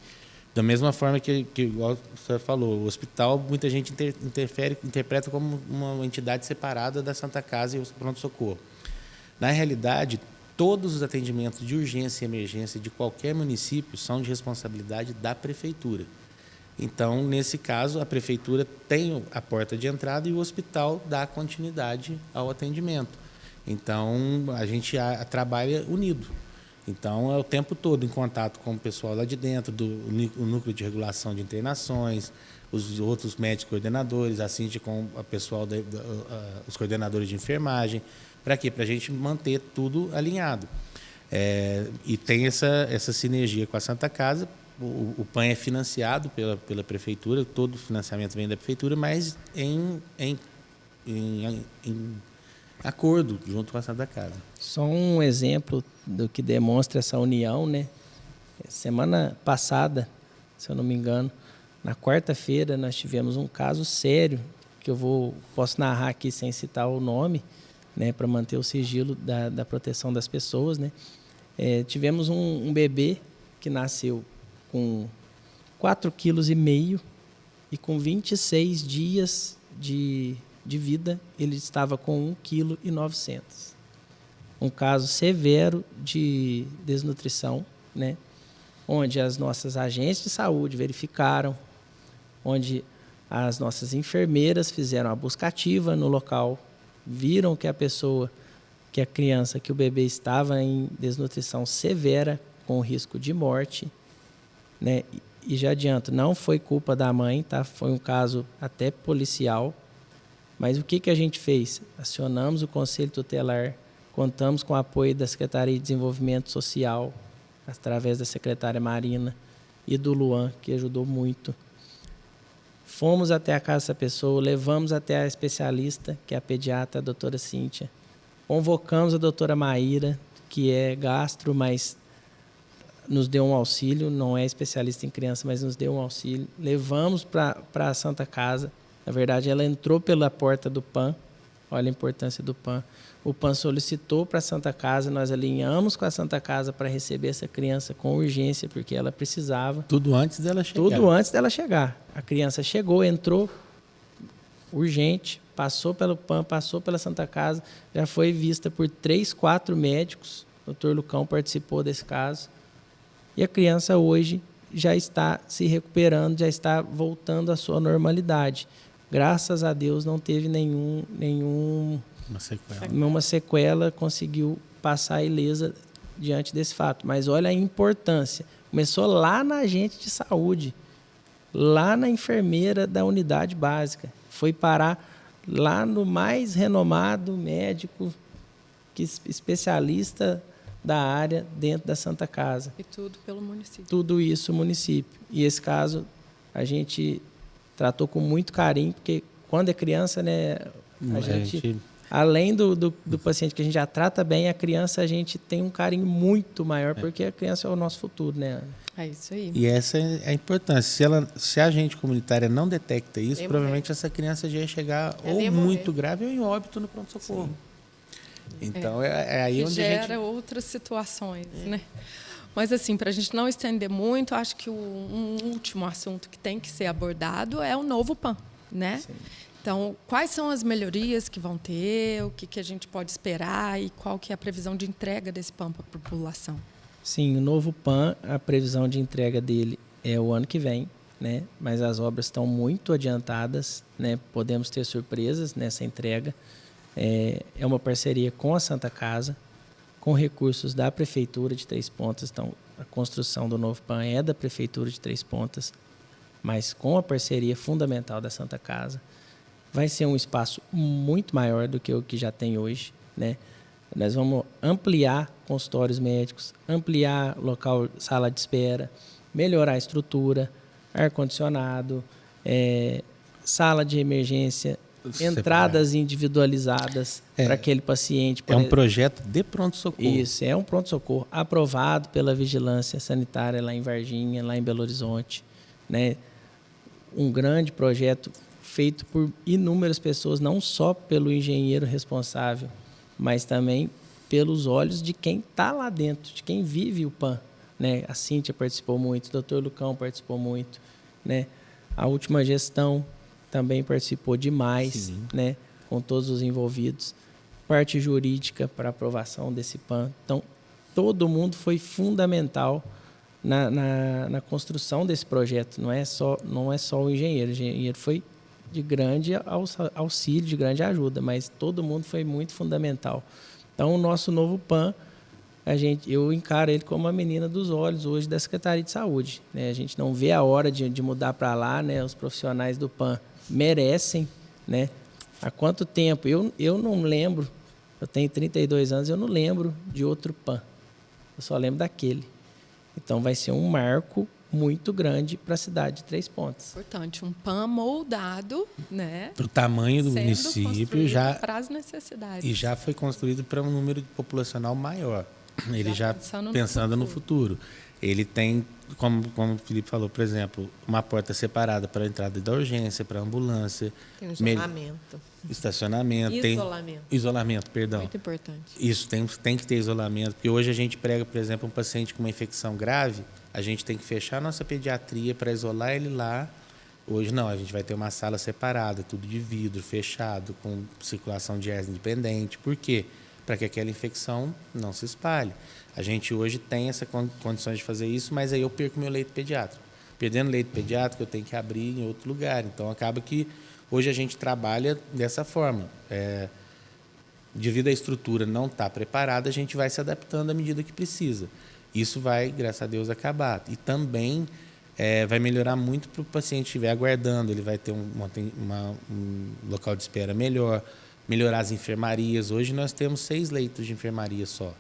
Da mesma forma que igual o senhor falou, o hospital, muita gente interpreta como uma entidade separada da Santa Casa e o pronto-socorro. Na realidade, todos os atendimentos de urgência e emergência de qualquer município são de responsabilidade da prefeitura. Então, nesse caso, a prefeitura tem a porta de entrada e o hospital dá continuidade ao atendimento. Então, a gente trabalha unido. Então, é o tempo todo em contato com o pessoal lá de dentro, o núcleo de regulação de internações, os outros médicos coordenadores, assim com o pessoal, os coordenadores de enfermagem. Para quê? Para a gente manter tudo alinhado. E tem essa sinergia com a Santa Casa. O PAN é financiado pela prefeitura, todo o financiamento vem da prefeitura, mas em acordo junto com a Santa Casa. Só um exemplo do que demonstra essa união, né? Semana passada, se eu não me engano, na quarta-feira nós tivemos um caso sério, que posso narrar aqui sem citar o nome, né, para manter o sigilo da proteção das pessoas, né? Tivemos um bebê que nasceu com 4,5 kg e com 26 dias de vida, ele estava com 1,9 kg. Um caso severo de desnutrição, né? Onde as nossas agentes de saúde verificaram, onde as nossas enfermeiras fizeram a busca ativa no local, viram que a criança, que o bebê estava em desnutrição severa, com risco de morte, né? E já adianto, não foi culpa da mãe, tá? Foi um caso até policial. Mas o que a gente fez? Acionamos o Conselho Tutelar, contamos com o apoio da Secretaria de Desenvolvimento Social, através da secretária Marina e do Luan, que ajudou muito. Fomos até a casa dessa pessoa, levamos até a especialista, que é a pediatra, a doutora Cíntia. Convocamos a doutora Maíra, que é gastro, mas nos deu um auxílio, não é especialista em criança, mas nos deu um auxílio. Levamos para a Santa Casa. Na verdade, ela entrou pela porta do PAN. Olha a importância do PAN. O PAN solicitou para a Santa Casa, nós alinhamos com a Santa Casa para receber essa criança com urgência, porque ela precisava. Tudo antes dela chegar. Tudo antes dela chegar. A criança chegou, entrou urgente, passou pelo PAN, passou pela Santa Casa, já foi vista por 3, 4 médicos. O Dr. Lucão participou desse caso. E a criança hoje já está se recuperando, já está voltando à sua normalidade. Graças a Deus não teve nenhuma sequela, conseguiu passar ilesa diante desse fato. Mas olha a importância. Começou lá na agente de saúde, lá na enfermeira da unidade básica. Foi parar lá no mais renomado médico, especialista da área dentro da Santa Casa. E tudo pelo município. Tudo isso o município. E esse caso a gente tratou com muito carinho, porque quando é criança, né, a gente, além do paciente que a gente já trata bem, a criança a gente tem um carinho muito maior, porque a criança é o nosso futuro, né, Ana? É isso aí. E essa é a importância. Se a agente comunitária não detecta isso, provavelmente essa criança já ia chegar ou muito grave ou em óbito no pronto-socorro. Então, é aí onde gera a gente... outras situações, né? Mas, assim, para a gente não estender muito, acho que um último assunto que tem que ser abordado é o novo PAN, né? Sim. Então, quais são as melhorias que vão ter, o que a gente pode esperar e qual que é a previsão de entrega desse PAN para a população? Sim, o novo PAN, a previsão de entrega dele é o ano que vem, né? Mas as obras estão muito adiantadas, né? Podemos ter surpresas nessa entrega. É uma parceria com a Santa Casa, com recursos da Prefeitura de Três Pontas. Então, a construção do novo PAN é da Prefeitura de Três Pontas, mas com a parceria fundamental da Santa Casa. Vai ser um espaço muito maior do que o que já tem hoje, né? Nós vamos ampliar consultórios médicos, ampliar local, sala de espera, melhorar a estrutura, ar-condicionado, sala de emergência, entradas individualizadas para aquele paciente. É um projeto de pronto-socorro. Isso, é um pronto-socorro aprovado pela Vigilância Sanitária lá em Varginha, lá em Belo Horizonte, né? Um grande projeto feito por inúmeras pessoas, não só pelo engenheiro responsável, mas também pelos olhos de quem está lá dentro, de quem vive o PAN, né? A Cíntia participou muito, o Dr. Lucão participou muito, né? A última gestão também participou demais, né? Com todos os envolvidos. Parte jurídica para aprovação desse PAN. Então, todo mundo foi fundamental na construção desse projeto. Não é só o engenheiro. O engenheiro foi de grande auxílio, de grande ajuda, mas todo mundo foi muito fundamental. Então, o nosso novo PAN, eu encaro ele como a menina dos olhos hoje da Secretaria de Saúde, né? A gente não vê a hora de mudar para lá, né? Os profissionais do PAN merecem, né? Há quanto tempo? Eu não lembro, eu tenho 32 anos, eu não lembro de outro PAN. Eu só lembro daquele. Então, vai ser um marco muito grande para a cidade de Três Pontas. Importante, um PAN moldado, né? Para o tamanho do município já para as necessidades. E já foi construído para um número populacional maior. Ele já pensando no futuro. Ele tem, como o Felipe falou, por exemplo, uma porta separada para a entrada da urgência, para a ambulância. Tem isolamento. Estacionamento. Isolamento, perdão. Muito importante. Isso, tem que ter isolamento. Porque hoje a gente prega, por exemplo, um paciente com uma infecção grave, a gente tem que fechar a nossa pediatria para isolar ele lá. Hoje não, a gente vai ter uma sala separada, tudo de vidro, fechado, com circulação de ar independente. Por quê? Para que aquela infecção não se espalhe. A gente hoje tem essa condições de fazer isso, mas aí eu perco meu leito pediátrico. Perdendo leito pediátrico, eu tenho que abrir em outro lugar. Então, acaba que hoje a gente trabalha dessa forma. Devido à estrutura não estar preparada, a gente vai se adaptando à medida que precisa. Isso vai, graças a Deus, acabar. E também vai melhorar muito para o paciente que estiver aguardando. Ele vai ter um local de espera melhor, melhorar as enfermarias. Hoje nós temos 6 leitos de enfermaria só,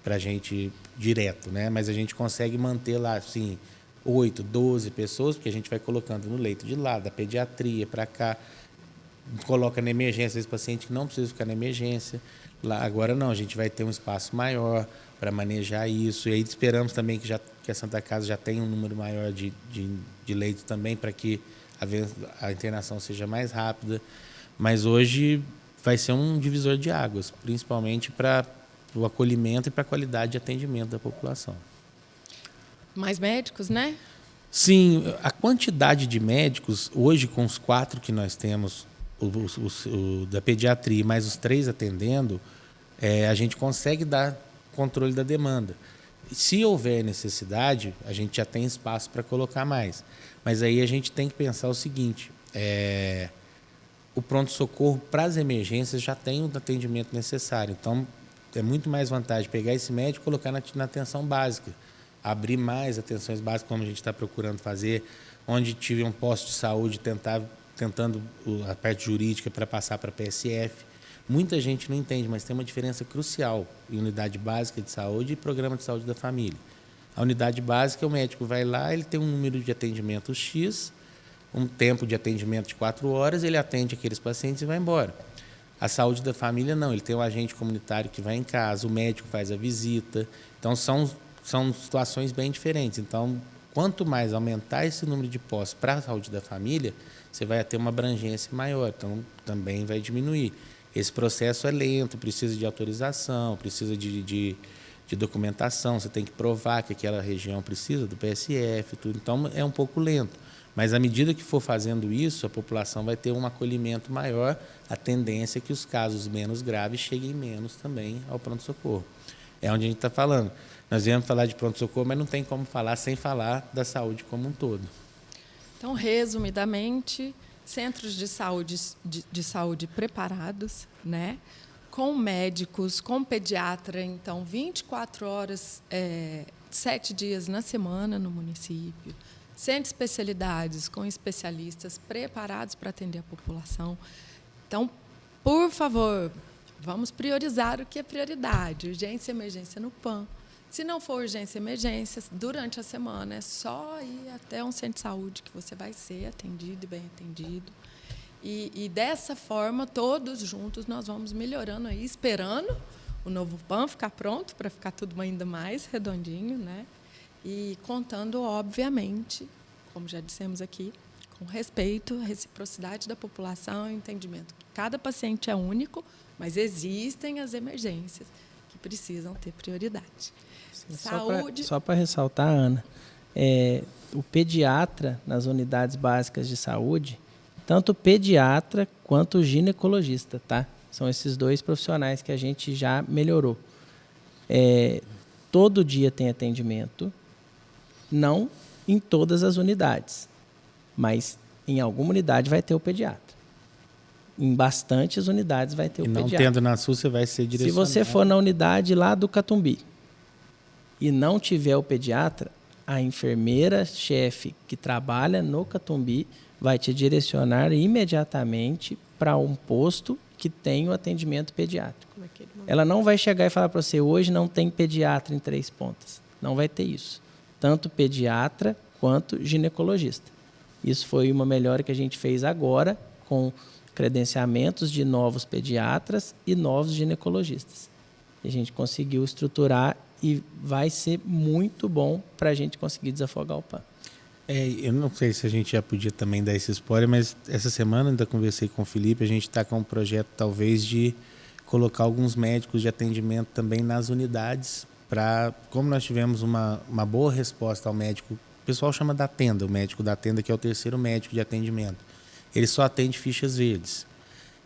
para a gente direto, né? Mas a gente consegue manter lá, assim, 8, 12 pessoas, porque a gente vai colocando no leito de lá, da pediatria para cá, coloca na emergência, esse paciente que não precisa ficar na emergência. Lá, agora não, a gente vai ter um espaço maior para manejar isso. E aí esperamos também que a Santa Casa já tenha um número maior de leitos também, para que a internação seja mais rápida. Mas hoje vai ser um divisor de águas, principalmente para o acolhimento e para a qualidade de atendimento da população. Mais médicos, né? Sim, a quantidade de médicos, hoje com os 4 que nós temos, o da pediatria, mais os 3 atendendo, a gente consegue dar controle da demanda. Se houver necessidade, a gente já tem espaço para colocar mais. Mas aí a gente tem que pensar o seguinte, o pronto-socorro para as emergências já tem o atendimento necessário. Então, é muito mais vantagem pegar esse médico e colocar na atenção básica. Abrir mais atenções básicas, como a gente está procurando fazer, onde tive um posto de saúde tentando a parte jurídica para passar para a PSF. Muita gente não entende, mas tem uma diferença crucial em unidade básica de saúde e programa de saúde da família. A unidade básica, o médico vai lá, ele tem um número de atendimento X, um tempo de atendimento de 4 horas, ele atende aqueles pacientes e vai embora. A saúde da família não, ele tem um agente comunitário que vai em casa, o médico faz a visita. Então, são situações bem diferentes. Então, quanto mais aumentar esse número de postos para a saúde da família, você vai ter uma abrangência maior, então também vai diminuir. Esse processo é lento, precisa de autorização, precisa de documentação, você tem que provar que aquela região precisa do PSF, tudo. Então, é um pouco lento. Mas, à medida que for fazendo isso, a população vai ter um acolhimento maior, a tendência é que os casos menos graves cheguem menos também ao pronto-socorro. É onde a gente está falando. Nós viemos falar de pronto-socorro, mas não tem como falar sem falar da saúde como um todo. Então, resumidamente, centros de saúde preparados, né? Com médicos, com pediatra, então, 24 horas, 7 dias na semana no município. Centro de especialidades, com especialistas preparados para atender a população. Então, por favor, vamos priorizar o que é prioridade. Urgência e emergência no PAN. Se não for urgência e emergência, durante a semana é só ir até um centro de saúde que você vai ser atendido e bem atendido. E dessa forma, todos juntos, nós vamos melhorando aí, esperando o novo PAN ficar pronto, para ficar tudo ainda mais redondinho, né? E contando, obviamente, como já dissemos aqui, com respeito, reciprocidade da população e entendimento que cada paciente é único, mas existem as emergências que precisam ter prioridade. Saúde. Só para ressaltar, Ana, o pediatra nas unidades básicas de saúde, tanto o pediatra quanto o ginecologista, tá? São esses 2 profissionais que a gente já melhorou. Todo dia tem atendimento, não em todas as unidades, mas em alguma unidade vai ter o pediatra. Em bastantes unidades vai ter o pediatra. E não tendo na sua, você vai ser direcionado. Se você for na unidade lá do Catumbi e não tiver o pediatra, a enfermeira-chefe que trabalha no Catumbi vai te direcionar imediatamente para um posto que tem o atendimento pediátrico. Ela não vai chegar e falar para você, hoje não tem pediatra em Três Pontas. Não vai ter isso. Tanto pediatra quanto ginecologista. Isso foi uma melhora que a gente fez agora com credenciamentos de novos pediatras e novos ginecologistas. A gente conseguiu estruturar e vai ser muito bom para a gente conseguir desafogar o PAN. Eu não sei se a gente já podia também dar esse spoiler, mas essa semana ainda conversei com o Felipe, a gente está com um projeto talvez de colocar alguns médicos de atendimento também nas unidades, como nós tivemos uma boa resposta ao médico, o pessoal chama da tenda, o médico da tenda, que é o 3º médico de atendimento. Ele só atende fichas verdes.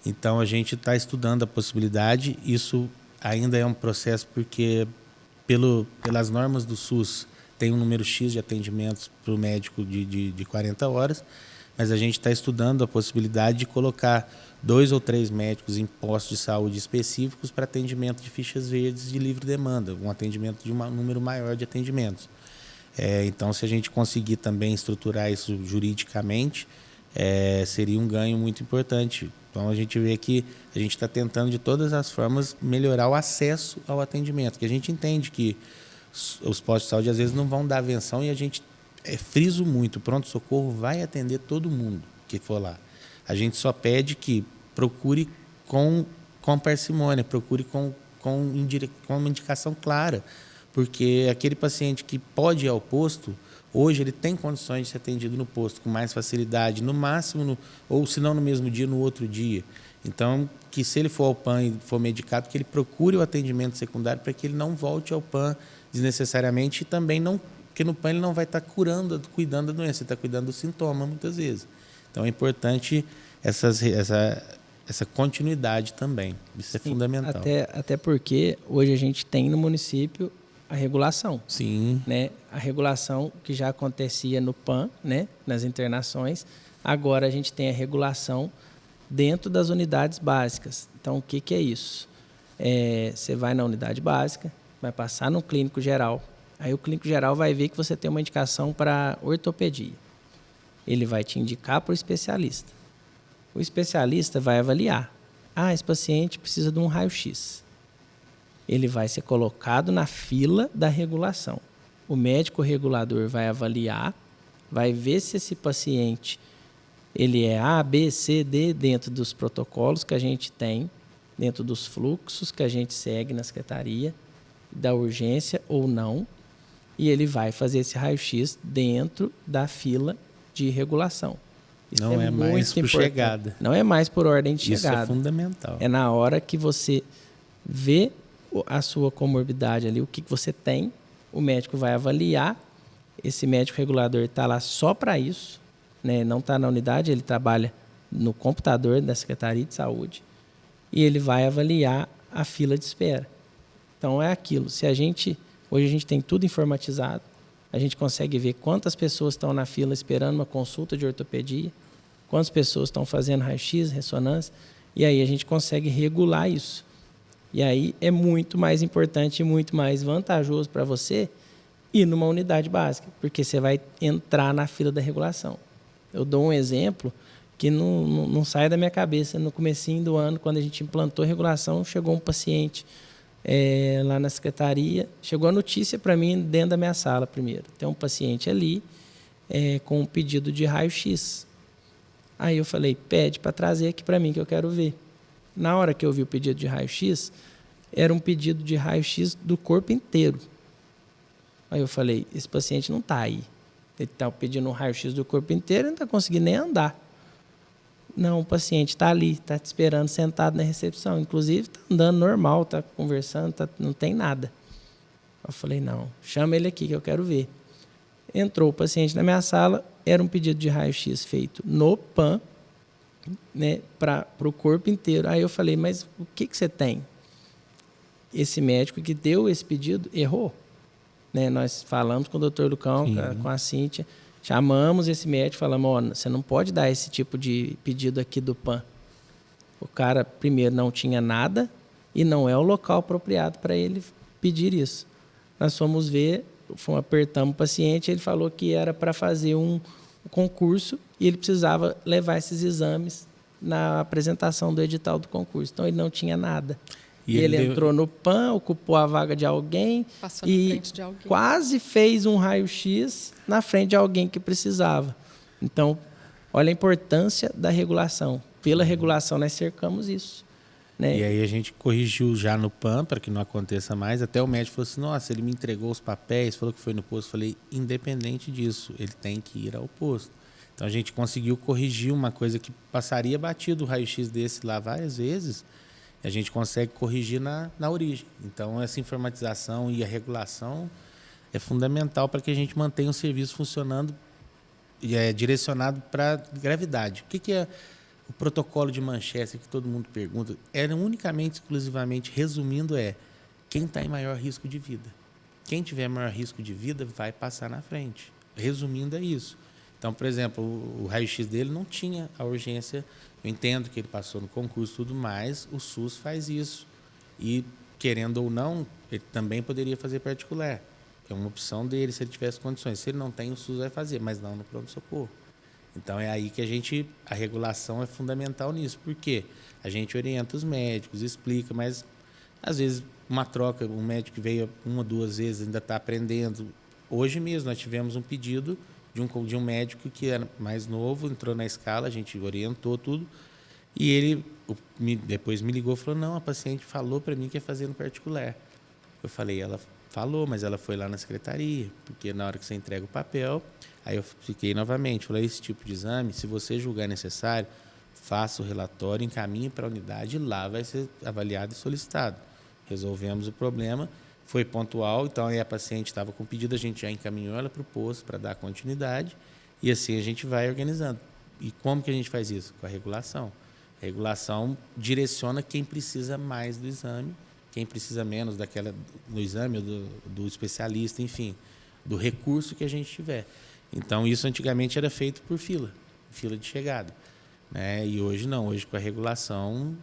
Então, a gente está estudando a possibilidade, isso ainda é um processo porque, pelas normas do SUS, tem um número X de atendimentos para o médico de 40 horas, mas a gente está estudando a possibilidade de colocar 2 ou 3 médicos em postos de saúde específicos para atendimento de fichas verdes de livre demanda, um atendimento de um número maior de atendimentos. Então, se a gente conseguir também estruturar isso juridicamente, seria um ganho muito importante. Então, a gente vê que a gente está tentando, de todas as formas, melhorar o acesso ao atendimento, que a gente entende que os postos de saúde, às vezes, não vão dar atenção e a gente friso muito, o pronto-socorro vai atender todo mundo que for lá. A gente só pede que procure com parcimônia, procure com uma indicação clara, porque aquele paciente que pode ir ao posto, hoje ele tem condições de ser atendido no posto com mais facilidade, no máximo, ou se não no mesmo dia, no outro dia. Então, que se ele for ao PAN e for medicado, que ele procure o atendimento secundário para que ele não volte ao PAN desnecessariamente e também não, porque no PAN ele não vai estar cuidando da doença, ele está cuidando do sintoma muitas vezes. Então, é importante essa continuidade também. Isso é fundamental. Até porque hoje a gente tem no município a regulação. Sim. Né? A regulação que já acontecia no PAN, né? Nas internações, agora a gente tem a regulação dentro das unidades básicas. Então, o que é isso? Você vai na unidade básica, vai passar no clínico geral, aí o clínico geral vai ver que você tem uma indicação para ortopedia. Ele vai te indicar para o especialista. O especialista vai avaliar. Esse paciente precisa de um raio-x. Ele vai ser colocado na fila da regulação. O médico regulador vai avaliar, vai ver se esse paciente ele é A, B, C, D dentro dos protocolos que a gente tem, dentro dos fluxos que a gente segue na secretaria, da urgência ou não, e ele vai fazer esse raio-x dentro da fila de regulação. Isso não é mais por chegada. Não é mais por ordem de chegada. Isso é fundamental. É na hora que você vê a sua comorbidade ali, o que você tem, o médico vai avaliar, esse médico regulador está lá só para isso, né? Não está na unidade, ele trabalha no computador da Secretaria de Saúde e ele vai avaliar a fila de espera. Então é aquilo, hoje a gente tem tudo informatizado, a gente consegue ver quantas pessoas estão na fila esperando uma consulta de ortopedia, quantas pessoas estão fazendo raio-x, ressonância, e aí a gente consegue regular isso. E aí é muito mais importante e muito mais vantajoso para você ir numa unidade básica, porque você vai entrar na fila da regulação. Eu dou um exemplo que não sai da minha cabeça. No comecinho do ano, quando a gente implantou a regulação, chegou um paciente lá na secretaria, chegou a notícia para mim dentro da minha sala primeiro. Tem um paciente ali com um pedido de raio-x. Aí eu falei, pede para trazer aqui para mim que eu quero ver. Na hora que eu vi o pedido de raio-x, era um pedido de raio-x do corpo inteiro. Aí eu falei, esse paciente não está aí. Ele está pedindo um raio-x do corpo inteiro e não está conseguindo nem andar. Não, o paciente está ali, está te esperando sentado na recepção. Inclusive, está andando normal, está conversando, não tem nada. Eu falei, não, chama ele aqui que eu quero ver. Entrou o paciente na minha sala, era um pedido de raio-x feito no PAN, né, para o corpo inteiro. Aí eu falei, mas o que você tem? Esse médico que deu esse pedido errou. Né, nós falamos com o doutor Lucão, com a Cíntia, chamamos esse médico e falamos, você não pode dar esse tipo de pedido aqui do PAN. O cara, primeiro, não tinha nada e não é o local apropriado para ele pedir isso. Nós fomos ver, apertamos o paciente, ele falou que era para fazer um concurso e ele precisava levar esses exames na apresentação do edital do concurso. Então, ele não tinha nada. E ele entrou no PAN, ocupou a vaga de alguém quase fez um raio-x na frente de alguém que precisava. Então, olha a importância da regulação. Pela regulação, nós cercamos isso. Né? E aí a gente corrigiu já no PAN para que não aconteça mais. Até o médico falou assim, nossa, ele me entregou os papéis, falou que foi no posto. Eu falei, independente disso, ele tem que ir ao posto. Então, a gente conseguiu corrigir uma coisa que passaria batido o raio-x desse lá várias vezes. A gente consegue corrigir na origem. Então, essa informatização e a regulação é fundamental para que a gente mantenha o serviço funcionando direcionado para gravidade. O que é o protocolo de Manchester, que todo mundo pergunta? Unicamente, exclusivamente, resumindo, quem está em maior risco de vida. Quem tiver maior risco de vida vai passar na frente. Resumindo, é isso. Então, por exemplo, o raio-x dele não tinha a urgência. Eu entendo que ele passou no concurso e tudo mais, o SUS faz isso. E, querendo ou não, ele também poderia fazer particular. É uma opção dele, se ele tivesse condições. Se ele não tem, o SUS vai fazer, mas não no pronto-socorro. Então, é aí que a regulação é fundamental nisso. Por quê? A gente orienta os médicos, explica, mas, às vezes, uma troca, um médico que veio 1 ou 2 vezes ainda está aprendendo. Hoje mesmo, nós tivemos um pedido de um médico que era mais novo, entrou na escala, a gente orientou tudo, e ele depois me ligou e falou, não, a paciente falou para mim que ia fazer no particular. Eu falei, ela falou, mas ela foi lá na secretaria, porque na hora que você entrega o papel, aí eu fiquei novamente, falei, esse tipo de exame, se você julgar necessário, faça o relatório, encaminhe para a unidade e lá vai ser avaliado e solicitado. Resolvemos o problema, foi pontual, então aí a paciente estava com pedido, a gente já encaminhou ela para o posto para dar continuidade e assim a gente vai organizando. E como que a gente faz isso? Com a regulação. A regulação direciona quem precisa mais do exame, quem precisa menos do exame, do especialista, enfim, do recurso que a gente tiver. Então, isso antigamente era feito por fila de chegada, né? E hoje não, hoje com a regulação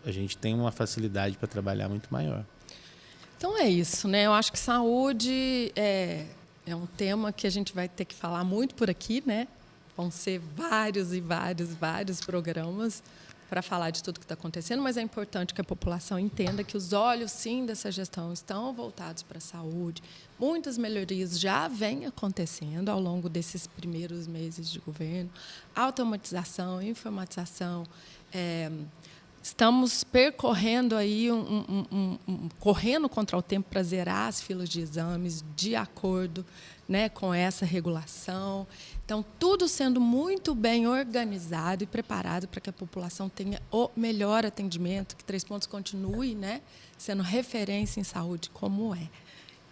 a gente tem uma facilidade para trabalhar muito maior. Então é isso, né? Eu acho que saúde é um tema que a gente vai ter que falar muito por aqui, né? Vão ser vários programas para falar de tudo que está acontecendo, mas é importante que a população entenda que os olhos, sim, dessa gestão estão voltados para a saúde. Muitas melhorias já vêm acontecendo ao longo desses primeiros meses de governo. Automatização, informatização. Estamos percorrendo aí correndo contra o tempo para zerar as filas de exames de acordo, né, com essa regulação. Então, tudo sendo muito bem organizado e preparado para que a população tenha o melhor atendimento, que Três Pontos continue, né, sendo referência em saúde como é.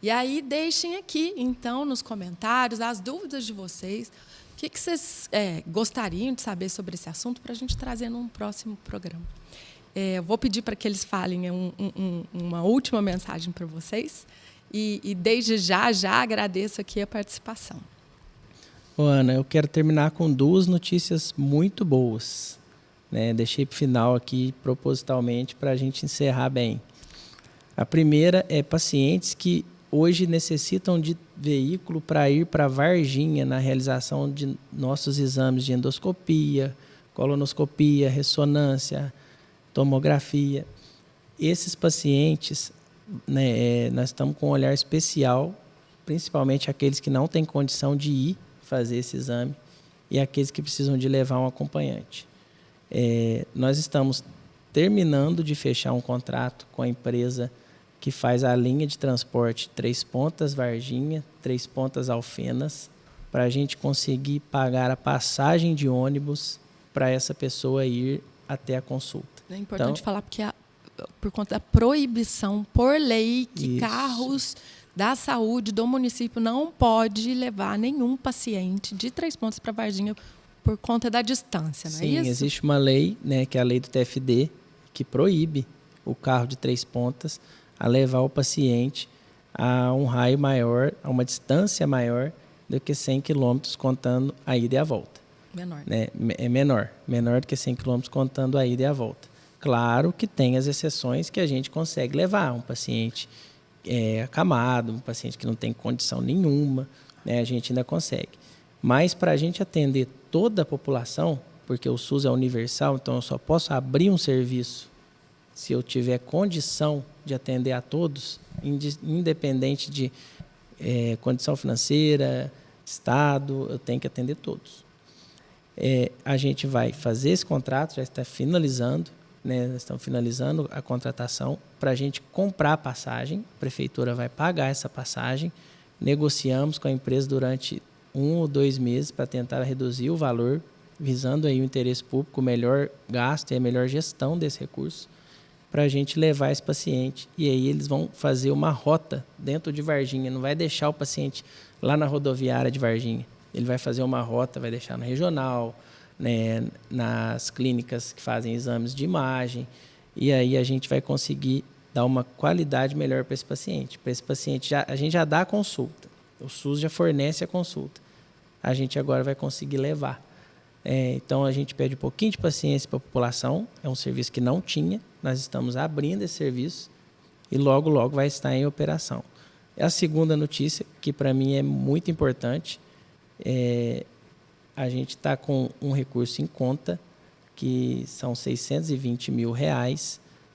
E aí, deixem aqui, então, nos comentários, as dúvidas de vocês. O que vocês gostariam de saber sobre esse assunto para a gente trazer num próximo programa. Eu vou pedir para que eles falem uma última mensagem para vocês e desde já agradeço aqui a participação. Ana, eu quero terminar com 2 notícias muito boas, né? Deixei para o final aqui propositalmente para a gente encerrar bem. A primeira é pacientes que hoje necessitam de veículo para ir para Varginha na realização de nossos exames de endoscopia, colonoscopia, ressonância, tomografia. Esses pacientes, né, nós estamos com um olhar especial, principalmente aqueles que não têm condição de ir fazer esse exame e aqueles que precisam de levar um acompanhante. Nós estamos terminando de fechar um contrato com a empresa que faz a linha de transporte Três Pontas Varginha, Três Pontas Alfenas, para a gente conseguir pagar a passagem de ônibus para essa pessoa ir até a consulta. É importante falar porque por conta da proibição por lei que Isso. carros da saúde do município não pode levar nenhum paciente de Três Pontas para Varginha por conta da distância, não é isso? Sim, existe uma lei, né, que é a lei do TFD, que proíbe o carro de Três Pontas a levar o paciente a um raio maior, a uma distância maior do que 100 quilômetros contando a ida e a volta. Menor. Né? É menor do que 100 quilômetros contando a ida e a volta. Claro que tem as exceções que a gente consegue levar, um paciente acamado, um paciente que não tem condição nenhuma, né? A gente ainda consegue. Mas para a gente atender toda a população, porque o SUS é universal, então eu só posso abrir um serviço se eu tiver condição de atender a todos, independente de condição financeira, estado, eu tenho que atender todos. A gente vai fazer esse contrato, já está finalizando, né? Nós estamos finalizando a contratação para a gente comprar a passagem, a prefeitura vai pagar essa passagem, negociamos com a empresa durante 1 ou 2 meses para tentar reduzir o valor, visando aí o interesse público, o melhor gasto e a melhor gestão desse recurso, para a gente levar esse paciente. E aí eles vão fazer uma rota dentro de Varginha, não vai deixar o paciente lá na rodoviária de Varginha. Ele vai fazer uma rota, vai deixar na regional, né, nas clínicas que fazem exames de imagem, e aí a gente vai conseguir dar uma qualidade melhor para esse paciente. Para esse paciente, a gente já dá a consulta, o SUS já fornece a consulta, a gente agora vai conseguir levar. Então, a gente pede um pouquinho de paciência para a população, é um serviço que não tinha, nós estamos abrindo esse serviço e logo vai estar em operação. A segunda notícia, que para mim é muito importante, a gente está com um recurso em conta, que são R$620 mil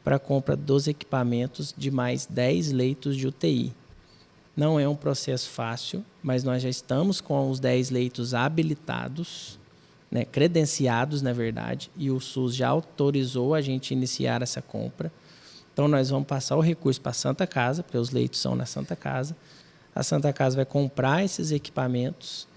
para a compra dos equipamentos de mais 10 leitos de UTI. Não é um processo fácil, mas nós já estamos com os 10 leitos habilitados, né, credenciados, na verdade, e o SUS já autorizou a gente iniciar essa compra. Então, nós vamos passar o recurso para a Santa Casa, porque os leitos são na Santa Casa. A Santa Casa vai comprar esses equipamentos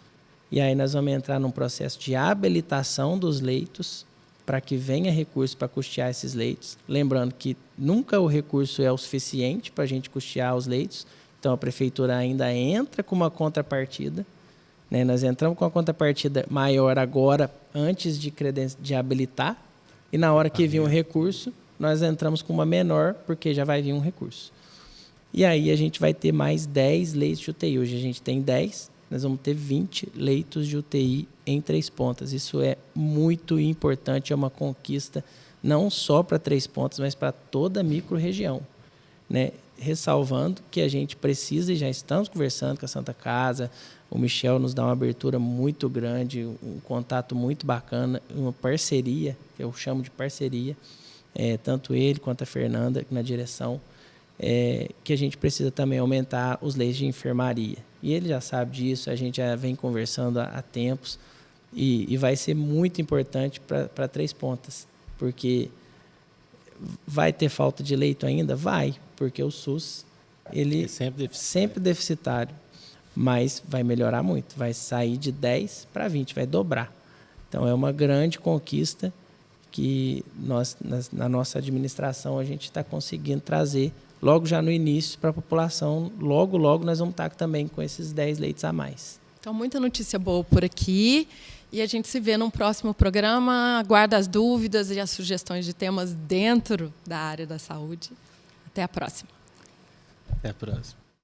e aí nós vamos entrar num processo de habilitação dos leitos para que venha recurso para custear esses leitos. Lembrando que nunca o recurso é o suficiente para a gente custear os leitos, então a Prefeitura ainda entra com uma contrapartida, né? Nós entramos com a contrapartida maior agora, antes de habilitar, e na hora que vir um recurso, nós entramos com uma menor, porque já vai vir um recurso. E aí a gente vai ter mais 10 leitos de UTI. Hoje a gente tem 10, nós vamos ter 20 leitos de UTI em Três Pontas. Isso é muito importante, é uma conquista não só para Três Pontas, mas para toda a micro-região, né? Ressalvando que a gente precisa, e já estamos conversando com a Santa Casa, o Michel nos dá uma abertura muito grande, um contato muito bacana, uma parceria, que eu chamo de parceria, tanto ele quanto a Fernanda na direção, que a gente precisa também aumentar os leitos de enfermaria. E ele já sabe disso, a gente já vem conversando há tempos, e vai ser muito importante para Três Pontas, porque vai ter falta de leito ainda? Vai, porque o SUS ele é sempre deficitário, mas vai melhorar muito, vai sair de 10 para 20, vai dobrar. Então é uma grande conquista que nós, na nossa administração, a gente está conseguindo trazer logo já no início para a população. Logo nós vamos estar também com esses 10 leitos a mais. Então, muita notícia boa por aqui. E a gente se vê num próximo programa. Aguarda as dúvidas e as sugestões de temas dentro da área da saúde. Até a próxima. Até a próxima.